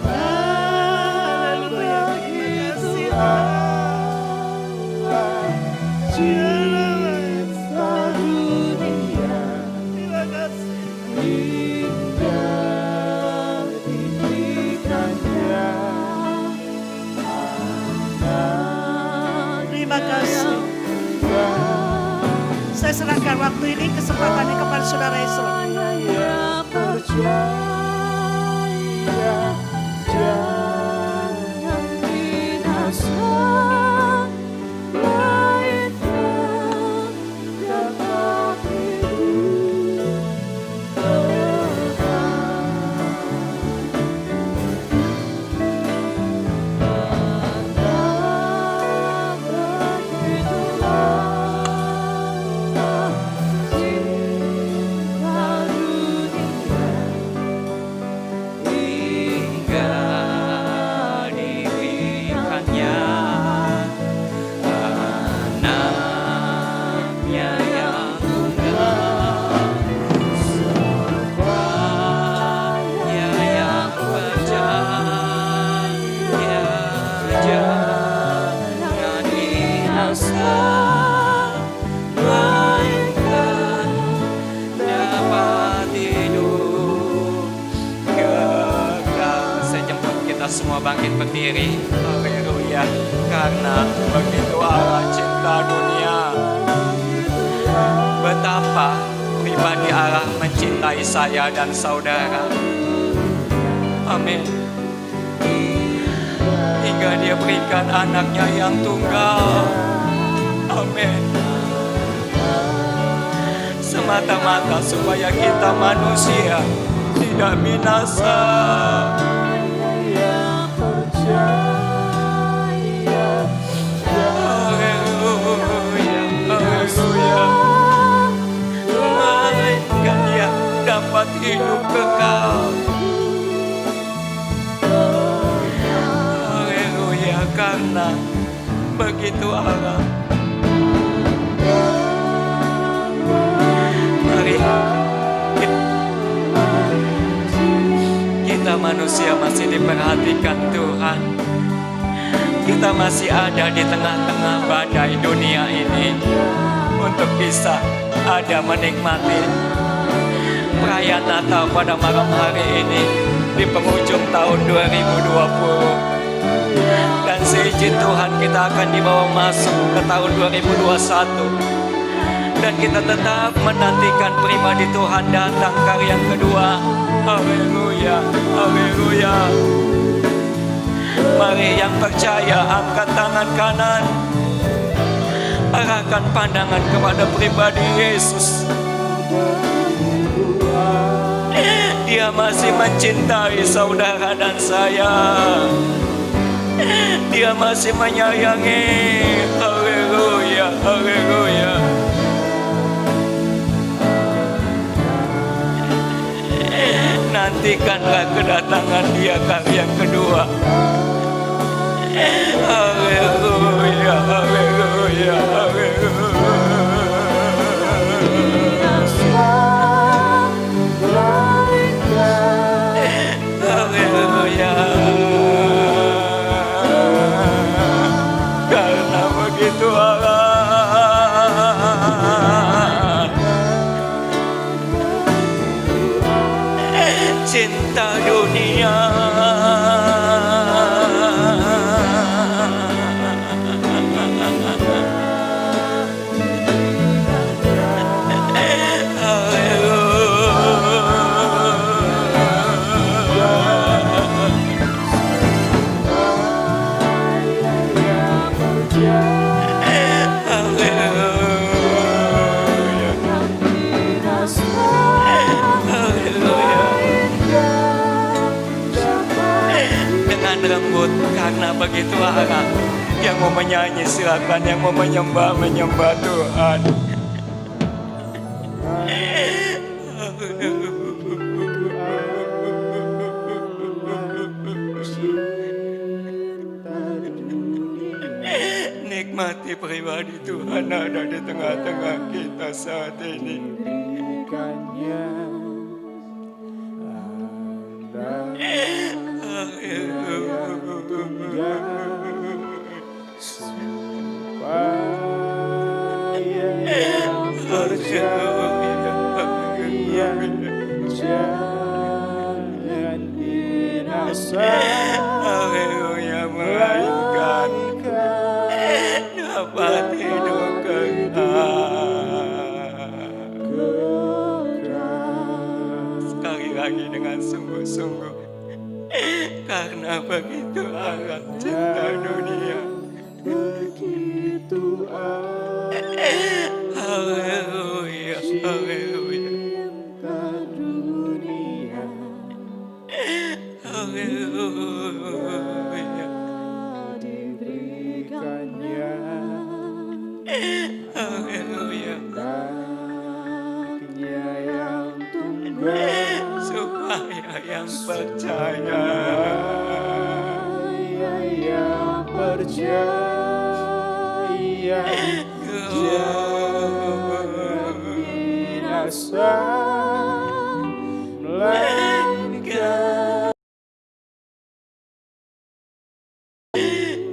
Haleluya, terima kasih Allah, cinta dunia, terima kasih hingga diberikannya anaknya. Terima kasih. Saya serahkan waktu ini, kesempatannya kepada saudara Isra. yang percaya, jangan binasa, melainkan dapat hidup kekal. Karena begitu Allah cinta dunia hingga diberikannya anaknya yang tunggal, supaya yang percaya jangan binasa, melainkan dapat hidup kekal. Sejemput kita semua bangkit berdiri, haleluya. Karena begitu Allah cinta dunia, betapa pribadi Allah mencintai saya dan saudara. Amin. Hingga dia berikan anaknya yang tunggal. Amin. Semata-mata supaya kita manusia tidak binasa. yang percaya, Haleluya, haleluya. Melainkan dia dapat hidup kekal. Haleluya, karena begitu Allah manusia masih diperhatikan Tuhan. Kita masih ada di tengah-tengah badai dunia ini untuk bisa ada menikmati perayaan Natal pada malam hari ini di penghujung tahun 2020. Dan seizin Tuhan kita akan dibawa masuk ke tahun 2021. Dan kita tetap menantikan pribadi Tuhan datang kali yang kedua. Haleluya, haleluya. Mari yang percaya angkat tangan kanan, arahkan pandangan kepada pribadi Yesus. Dia masih mencintai saudara dan saya. Dia masih menyayangi. Haleluya, haleluya. Nantikanlah kedatangan Dia kali yang kedua. Haleluya, haleluya, haleluya. Haleluya. Karena begitu Allah cinta dunia. Lembut karena begitu Allah. Yang mau menyanyi silakan, yang mau menyembah Tuhan. Nikmati pribadi Tuhan ada di tengah-tengah kita saat ini. Jangan binasa. Haleluya, melainkan dapat hidup kekal. Sekali lagi dengan sungguh-sungguh, karena begitu amat cinta dunia. Begitu Haleluya, haleluya, dunia haleluya, diberikannya haleluya. dagingnya yang tunggal, Supaya yang percaya, yang percaya jangan binasa, melainkan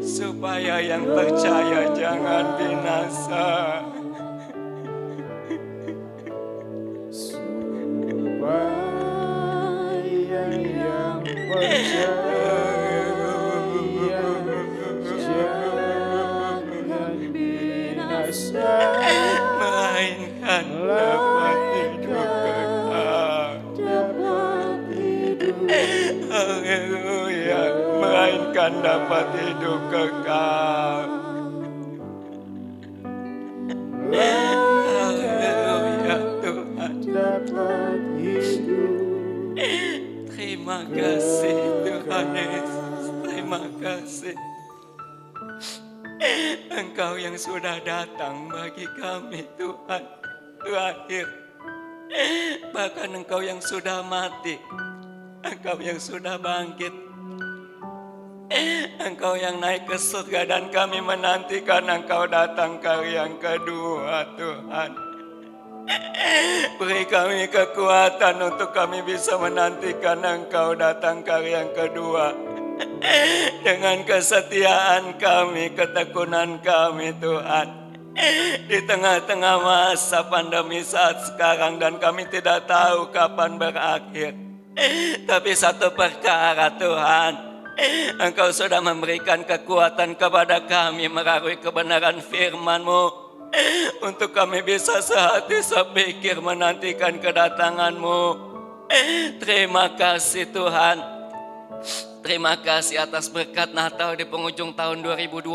supaya yang percaya jangan binasa. supaya yang percaya jangan binasa, Melainkan dapat hidup kekal. dapat hidup Haleluya, melainkan dapat hidup kekal. Haleluya Tuhan. dapat hidup. Terima kasih Tuhan Yesus, terima kasih. Engkau yang sudah datang bagi kami Tuhan, terakhir. Bahkan Engkau yang sudah mati, Engkau yang sudah bangkit, Engkau yang naik ke surga, dan kami menantikan Engkau datang kali yang kedua Tuhan. Beri kami kekuatan untuk kami bisa menantikan Engkau datang kali yang kedua. Dengan kesetiaan kami, ketekunan kami Tuhan. Di tengah-tengah masa pandemi saat sekarang dan kami tidak tahu kapan berakhir. Tapi satu perkara Tuhan, Engkau sudah memberikan kekuatan kepada kami melalui kebenaran firman-Mu. Untuk kami bisa sehati sepikir menantikan kedatangan-Mu. Terima kasih Tuhan. Terima kasih atas berkat Natal di penghujung tahun 2020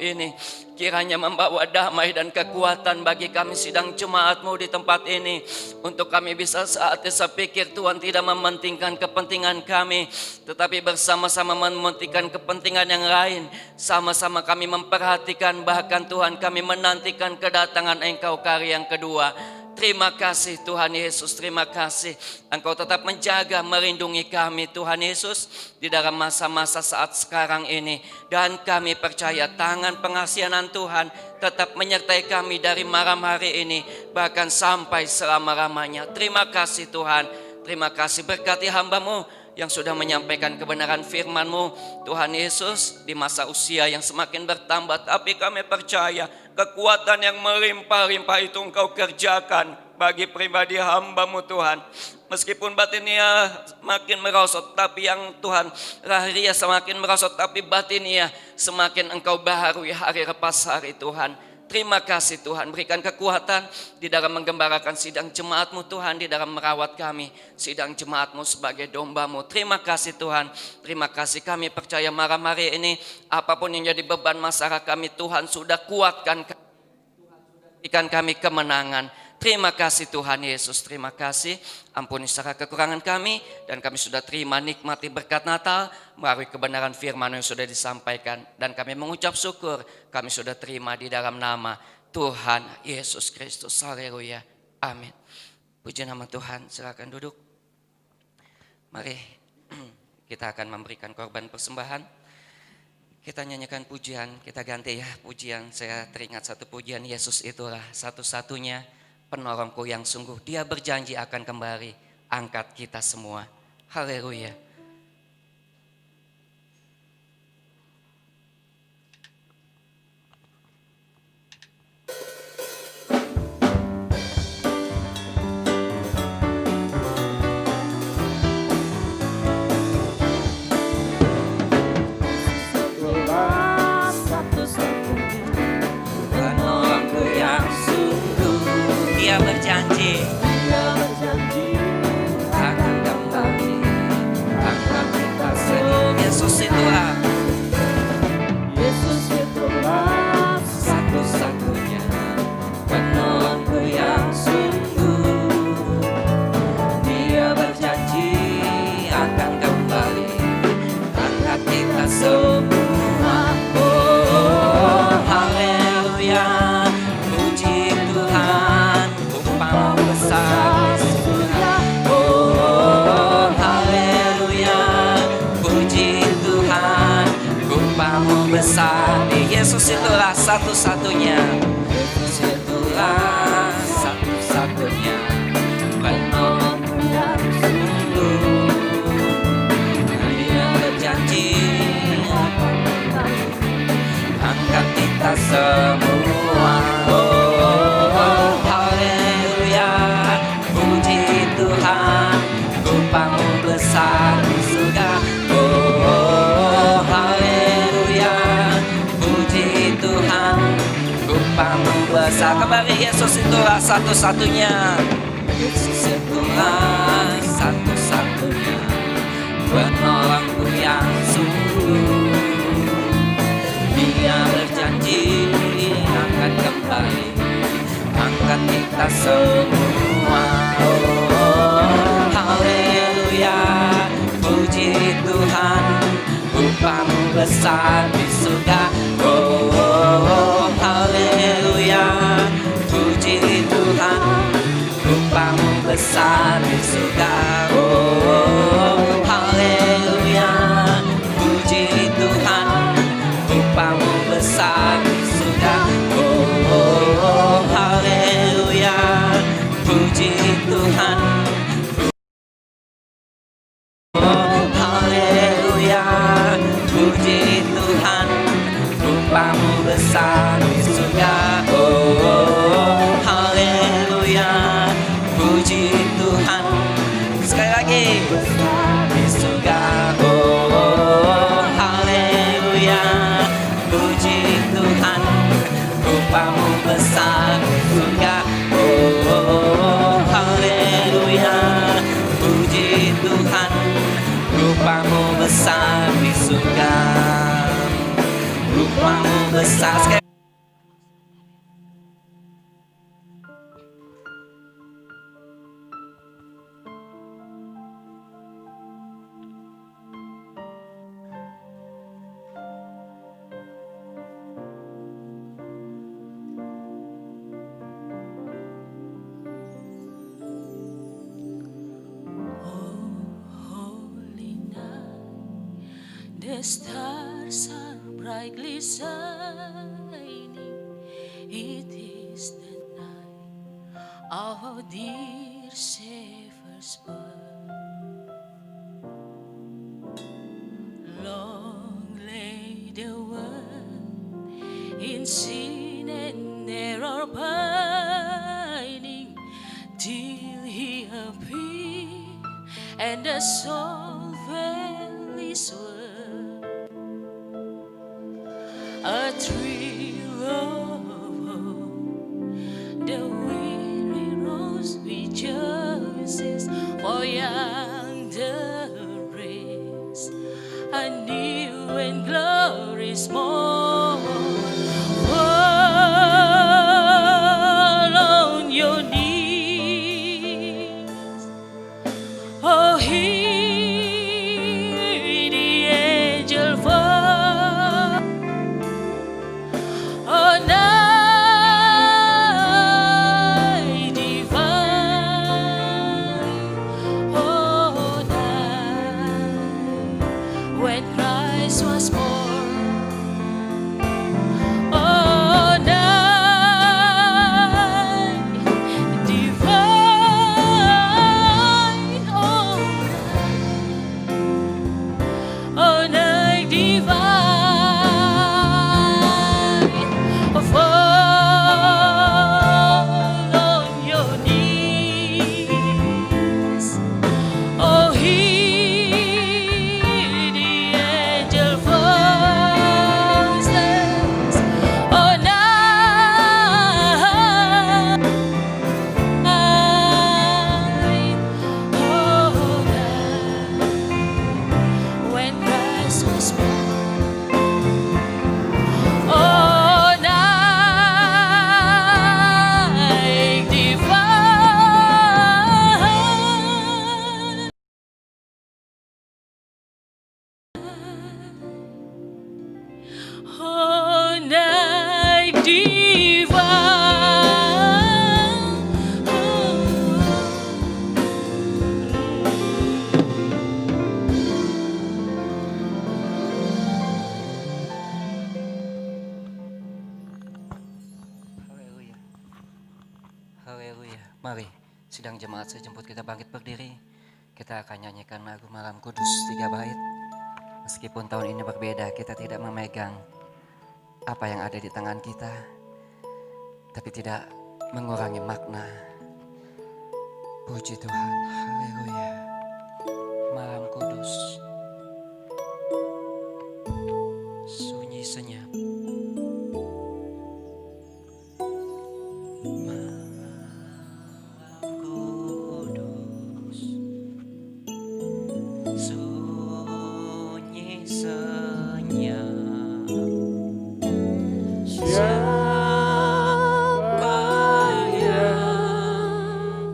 ini. Kiranya membawa damai dan kekuatan bagi kami sidang jemaat-Mu di tempat ini. Untuk kami bisa saatnya sepikir Tuhan tidak mementingkan kepentingan kami, tetapi bersama-sama mementingkan kepentingan yang lain. Sama-sama kami memperhatikan, bahkan Tuhan kami menantikan kedatangan Engkau kali yang kedua. Terima kasih Tuhan Yesus, terima kasih Engkau tetap menjaga, melindungi kami Tuhan Yesus di dalam masa-masa saat sekarang ini. Dan kami percaya tangan pengasihan Tuhan tetap menyertai kami dari malam hari ini bahkan sampai selama-lamanya. Terima kasih Tuhan, terima kasih berkati hamba-Mu yang sudah menyampaikan kebenaran firman-Mu Tuhan Yesus di masa usia yang semakin bertambah. Tapi kami percaya kekuatan yang melimpah-limpah itu Engkau kerjakan bagi pribadi hamba-Mu Tuhan. Meskipun batinnya makin merosot, tapi yang Tuhan lahiriah semakin merosot, tapi batinnya semakin Engkau baharui hari lepas hari Tuhan. Terima kasih Tuhan, berikan kekuatan di dalam menggembalakan sidang jemaat-Mu Tuhan, di dalam merawat kami sidang jemaat-Mu sebagai domba-Mu. Terima kasih Tuhan, terima kasih. Kami percaya malam hari ini apapun yang jadi beban masalah kami, Tuhan sudah kuatkan kami, Tuhan sudah berikan kami kemenangan. Terima kasih Tuhan Yesus, terima kasih. Ampuni segala kekurangan kami dan kami sudah terima nikmati berkat Natal melalui kebenaran firman yang sudah disampaikan. Dan kami mengucap syukur kami sudah terima di dalam nama Tuhan Yesus Kristus. Haleluya, amin. Puji nama Tuhan, silakan duduk. Mari kita akan memberikan korban persembahan. Kita nyanyikan pujian, kita ganti ya pujian. Saya teringat satu pujian, Yesus itulah satu-satunya penolongku yang sungguh, Dia berjanji akan kembali angkat kita semua. Haleluya. Penolongku yang sungguh, Dia berjanji akan kembali angkat kita semua. Yesus itulah satu-satunya penolongku yang sungguh. Dia berjanji akan kembali angkat kita semua. Oh, haleluya, puji Tuhan, upamu besar di surga. Oh, haleluya, puji Tuhan, upamu besar. Yesus itulah satu-satunya, Yesus itulah satu-satunya penolongku yang sungguh. Dia berjanji angkat kita semua. Oh, haleluya, puji Tuhan, upamu besar di surga. Oh, haleluya, puji Tuhan, upamu besar. Kembali, Yesus itulah satu-satunya, Yesus itulah satu-satunya penolongku yang sungguh. Dia berjanji akan kembali angkat kita semua. Oh, haleluya, puji Tuhan, upamu besar di surga. Oh, haleluya, puji Tuhan, upamu besar di surga. Oh, haleluya, puji Tuhan, upamu besar di surga. Oh, haleluya, surga. Oh, haleluya, puji Tuhan, rupamu besar di surga, rupamu besar sekali. The stars are brightly shining. It is the night of our dear Savior's birth. Long lay the world in sin and error pining, till He appeared and the soul felt His word. A thrill of hope, the weary rose rejoices, for yonder race a new and glorious morn. Fall on your knees, oh, hear the angel voice. Oh, night divine, oh, night when Christ was born. Oh, night divine, oh, night divine. Fall on your knees, oh, hear the angel voices. Oh, night, when Christ was born. Oh, night divine, oh, night divine, Haleluya. Haleluya. Mari, sidang jemaat saya jemput kita bangkit berdiri. Kita akan nyanyikan lagu Malam Kudus 3 bait. Meskipun tahun ini berbeda, kita tidak memegang apa yang ada di tangan kita, tapi tidak mengurangi makna. Puji Tuhan. Haleluya. Malam Kudus, sunyi senyap. Kudus, sunyi senyap. Siapa yang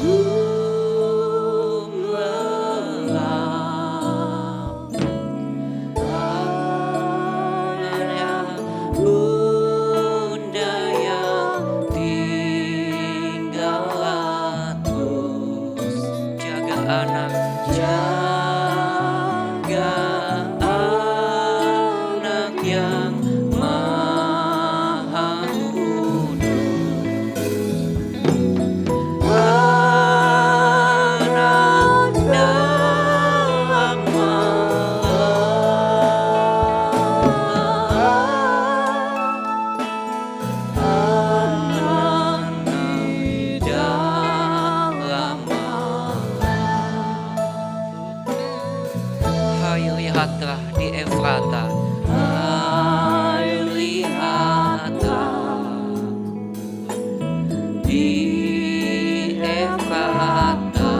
belum lelah? Hanya Bunda yang di Efrata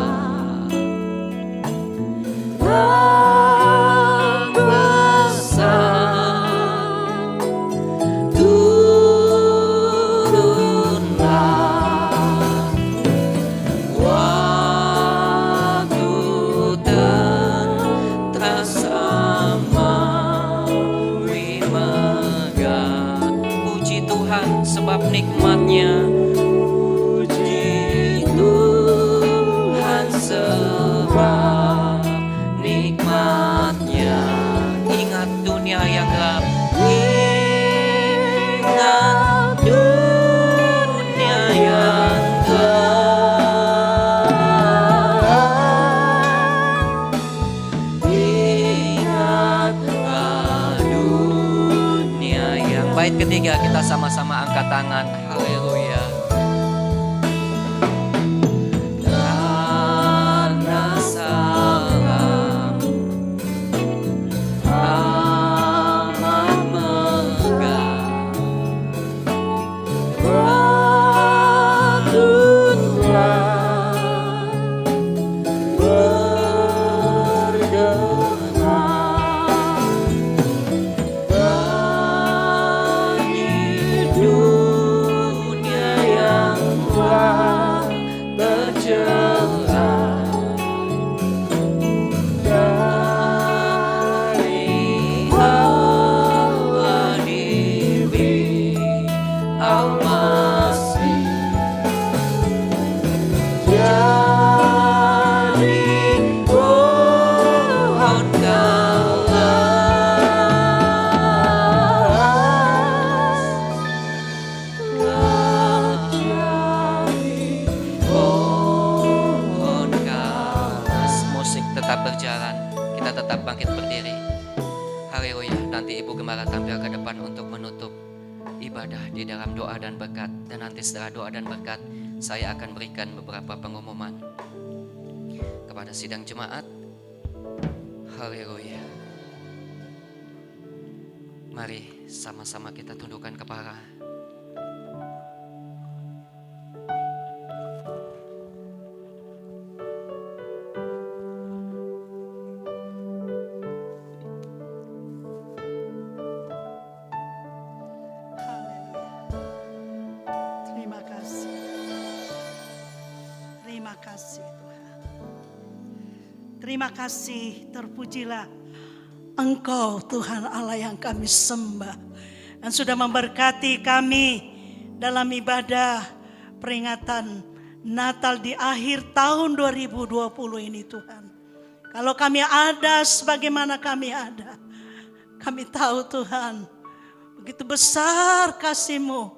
yang besar, turunlah waktu terasa mawi megah. Puji Tuhan sebab nikmatnya, puji Tuhan sebab nikmatnya. Ingat dunia yang gelap, ingat dunia yang gelap, ingatlah dunia yang. Bait ketiga kita sama-sama angkat tangan. Haleluya. Karena salam amat megah, Patutlah bergema bagi dunia yang telah tercerai dari Allah diri Al-Masih. Jadi pohon galas, jadi pohon galas. Musik tetap berjalan, kita tetap bangkit berdiri. Haleluya. Nanti Ibu Gembala tampil ke depan untuk menutup ibadah di dalam doa dan berkat. Dan nanti setelah doa dan berkat, saya akan berikan beberapa pengumuman kepada sidang jemaat. Haleluya. Mari sama-sama kita tundukkan kepala. Terima kasih. Terima kasih Tuhan. Terima kasih, terpujilah Engkau Tuhan Allah yang kami sembah, dan sudah memberkati kami dalam ibadah peringatan Natal di akhir tahun 2020 ini Tuhan. Kalau kami ada sebagaimana kami ada, kami tahu Tuhan, begitu besar kasih-Mu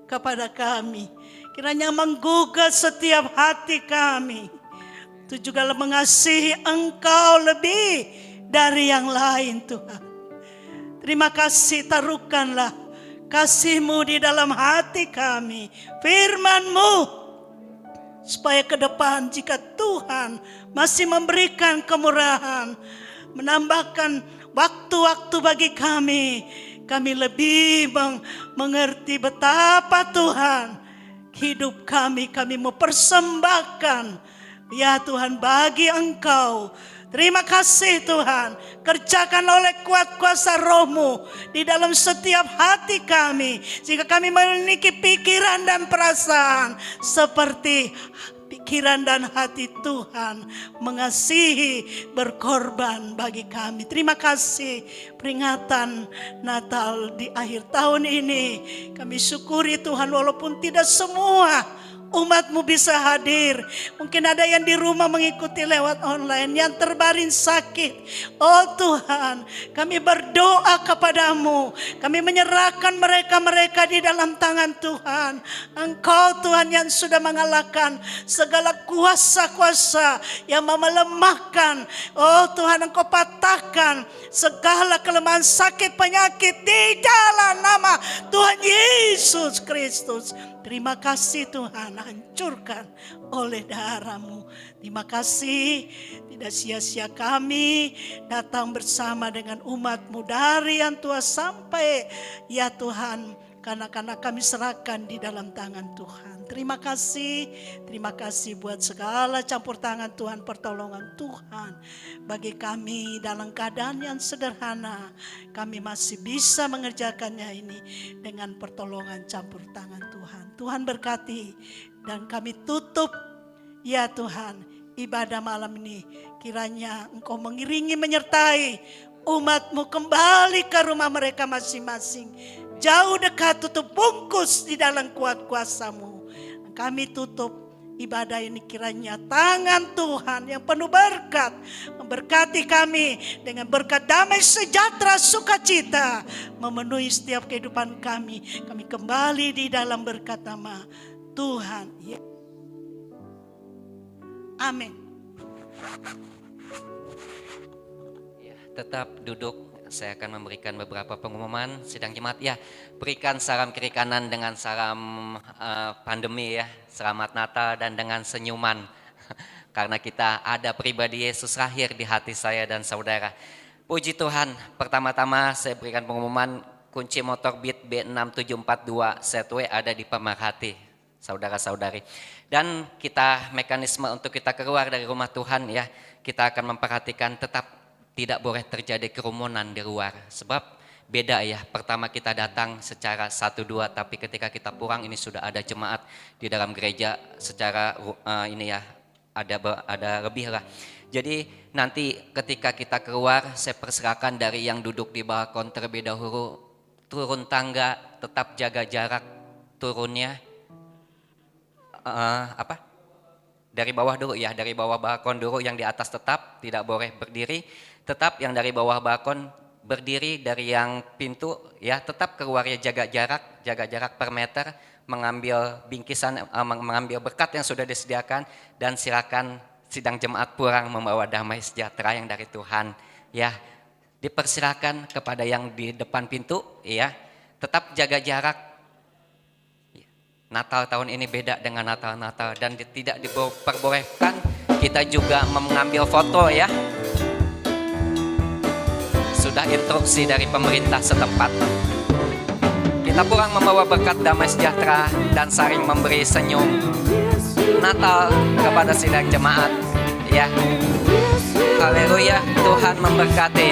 kepada kami. Kiranya menggugah setiap hati kami. Itu juga mengasihi Engkau lebih dari yang lain Tuhan. Terima kasih, taruhkanlah kasih-Mu di dalam hati kami, firman-Mu, supaya ke depan jika Tuhan masih memberikan kemurahan, menambahkan waktu-waktu bagi kami lebih mengerti betapa Tuhan hidup kami mau persembahkan ya Tuhan bagi Engkau. Terima kasih Tuhan, kerjakan oleh kuat kuasa Roh-Mu di dalam setiap hati kami, sehingga kami memiliki pikiran dan perasaan seperti pikiran dan hati Tuhan, mengasihi, berkorban bagi kami. Terima kasih peringatan Natal di akhir tahun ini. Kami syukuri Tuhan, walaupun tidak semua umat-Mu bisa hadir. Mungkin ada yang di rumah mengikuti lewat online, yang terbaring sakit. Oh Tuhan, kami berdoa kepada-Mu. Kami menyerahkan mereka-mereka di dalam tangan Tuhan. Engkau Tuhan yang sudah mengalahkan segala kuasa-kuasa yang mau melemahkan. Oh Tuhan, Engkau patahkan segala kelemahan, sakit, penyakit di dalam nama Tuhan Yesus Kristus. Terima kasih Tuhan, hancurkan oleh darah-Mu. Terima kasih, tidak sia-sia kami datang bersama dengan umat-Mu dari yang tua sampai ya Tuhan Karena kami serahkan di dalam tangan Tuhan. Terima kasih buat segala campur tangan Tuhan, pertolongan Tuhan. Bagi kami dalam keadaan yang sederhana, kami masih bisa mengerjakannya ini dengan pertolongan campur tangan Tuhan. Tuhan berkati dan kami tutup, ya Tuhan, ibadah malam ini. Kiranya Engkau mengiringi, menyertai umat-Mu kembali ke rumah mereka masing-masing. Jauh dekat, tutup bungkus di dalam kuat kuasa-Mu. Kami tutup ibadah ini, kiranya tangan Tuhan yang penuh berkat memberkati kami dengan berkat damai, sejahtera, sukacita memenuhi setiap kehidupan kami. Kami kembali di dalam berkat nama Tuhan. Amin. Ya, tetap duduk. Saya akan memberikan beberapa pengumuman sidang jemaat. Ya, berikan salam kiri kanan dengan salam pandemi ya. Selamat Natal dan dengan senyuman. Karena kita ada pribadi Yesus lahir di hati saya dan saudara. Puji Tuhan, pertama-tama saya berikan pengumuman kunci motor Beat B6742 Setway ada di pemerhati, saudara-saudari. Dan kita mekanisme untuk kita keluar dari rumah Tuhan ya, kita akan memperhatikan tetap tidak boleh terjadi kerumunan di luar. Sebab beda ya, pertama kita datang secara 1-2, tapi ketika kita pulang ini sudah ada jemaat di dalam gereja secara ini ya, ada lebih lah. Jadi nanti ketika kita keluar, saya persilakan dari yang duduk di balkon terlebih dahulu, turun tangga, tetap jaga jarak turunnya. Dari bawah dulu ya, dari bawah balkon dulu, yang di atas tetap tidak boleh berdiri. Tetap yang dari bawah balkon berdiri, dari yang pintu ya tetap keluarnya jaga jarak per meter, mengambil bingkisan, mengambil berkat yang sudah disediakan, dan silakan sidang jemaat pulang membawa damai sejahtera yang dari Tuhan ya. Dipersilakan kepada yang di depan pintu ya, tetap jaga jarak. Natal tahun ini beda dengan Natal-Natal, dan tidak diperbolehkan kita juga mengambil foto ya. Sudah instruksi dari pemerintah setempat. Kita pulang membawa berkat damai sejahtera dan saling memberi senyum Natal kepada sidang jemaat ya. Haleluya, Tuhan memberkati.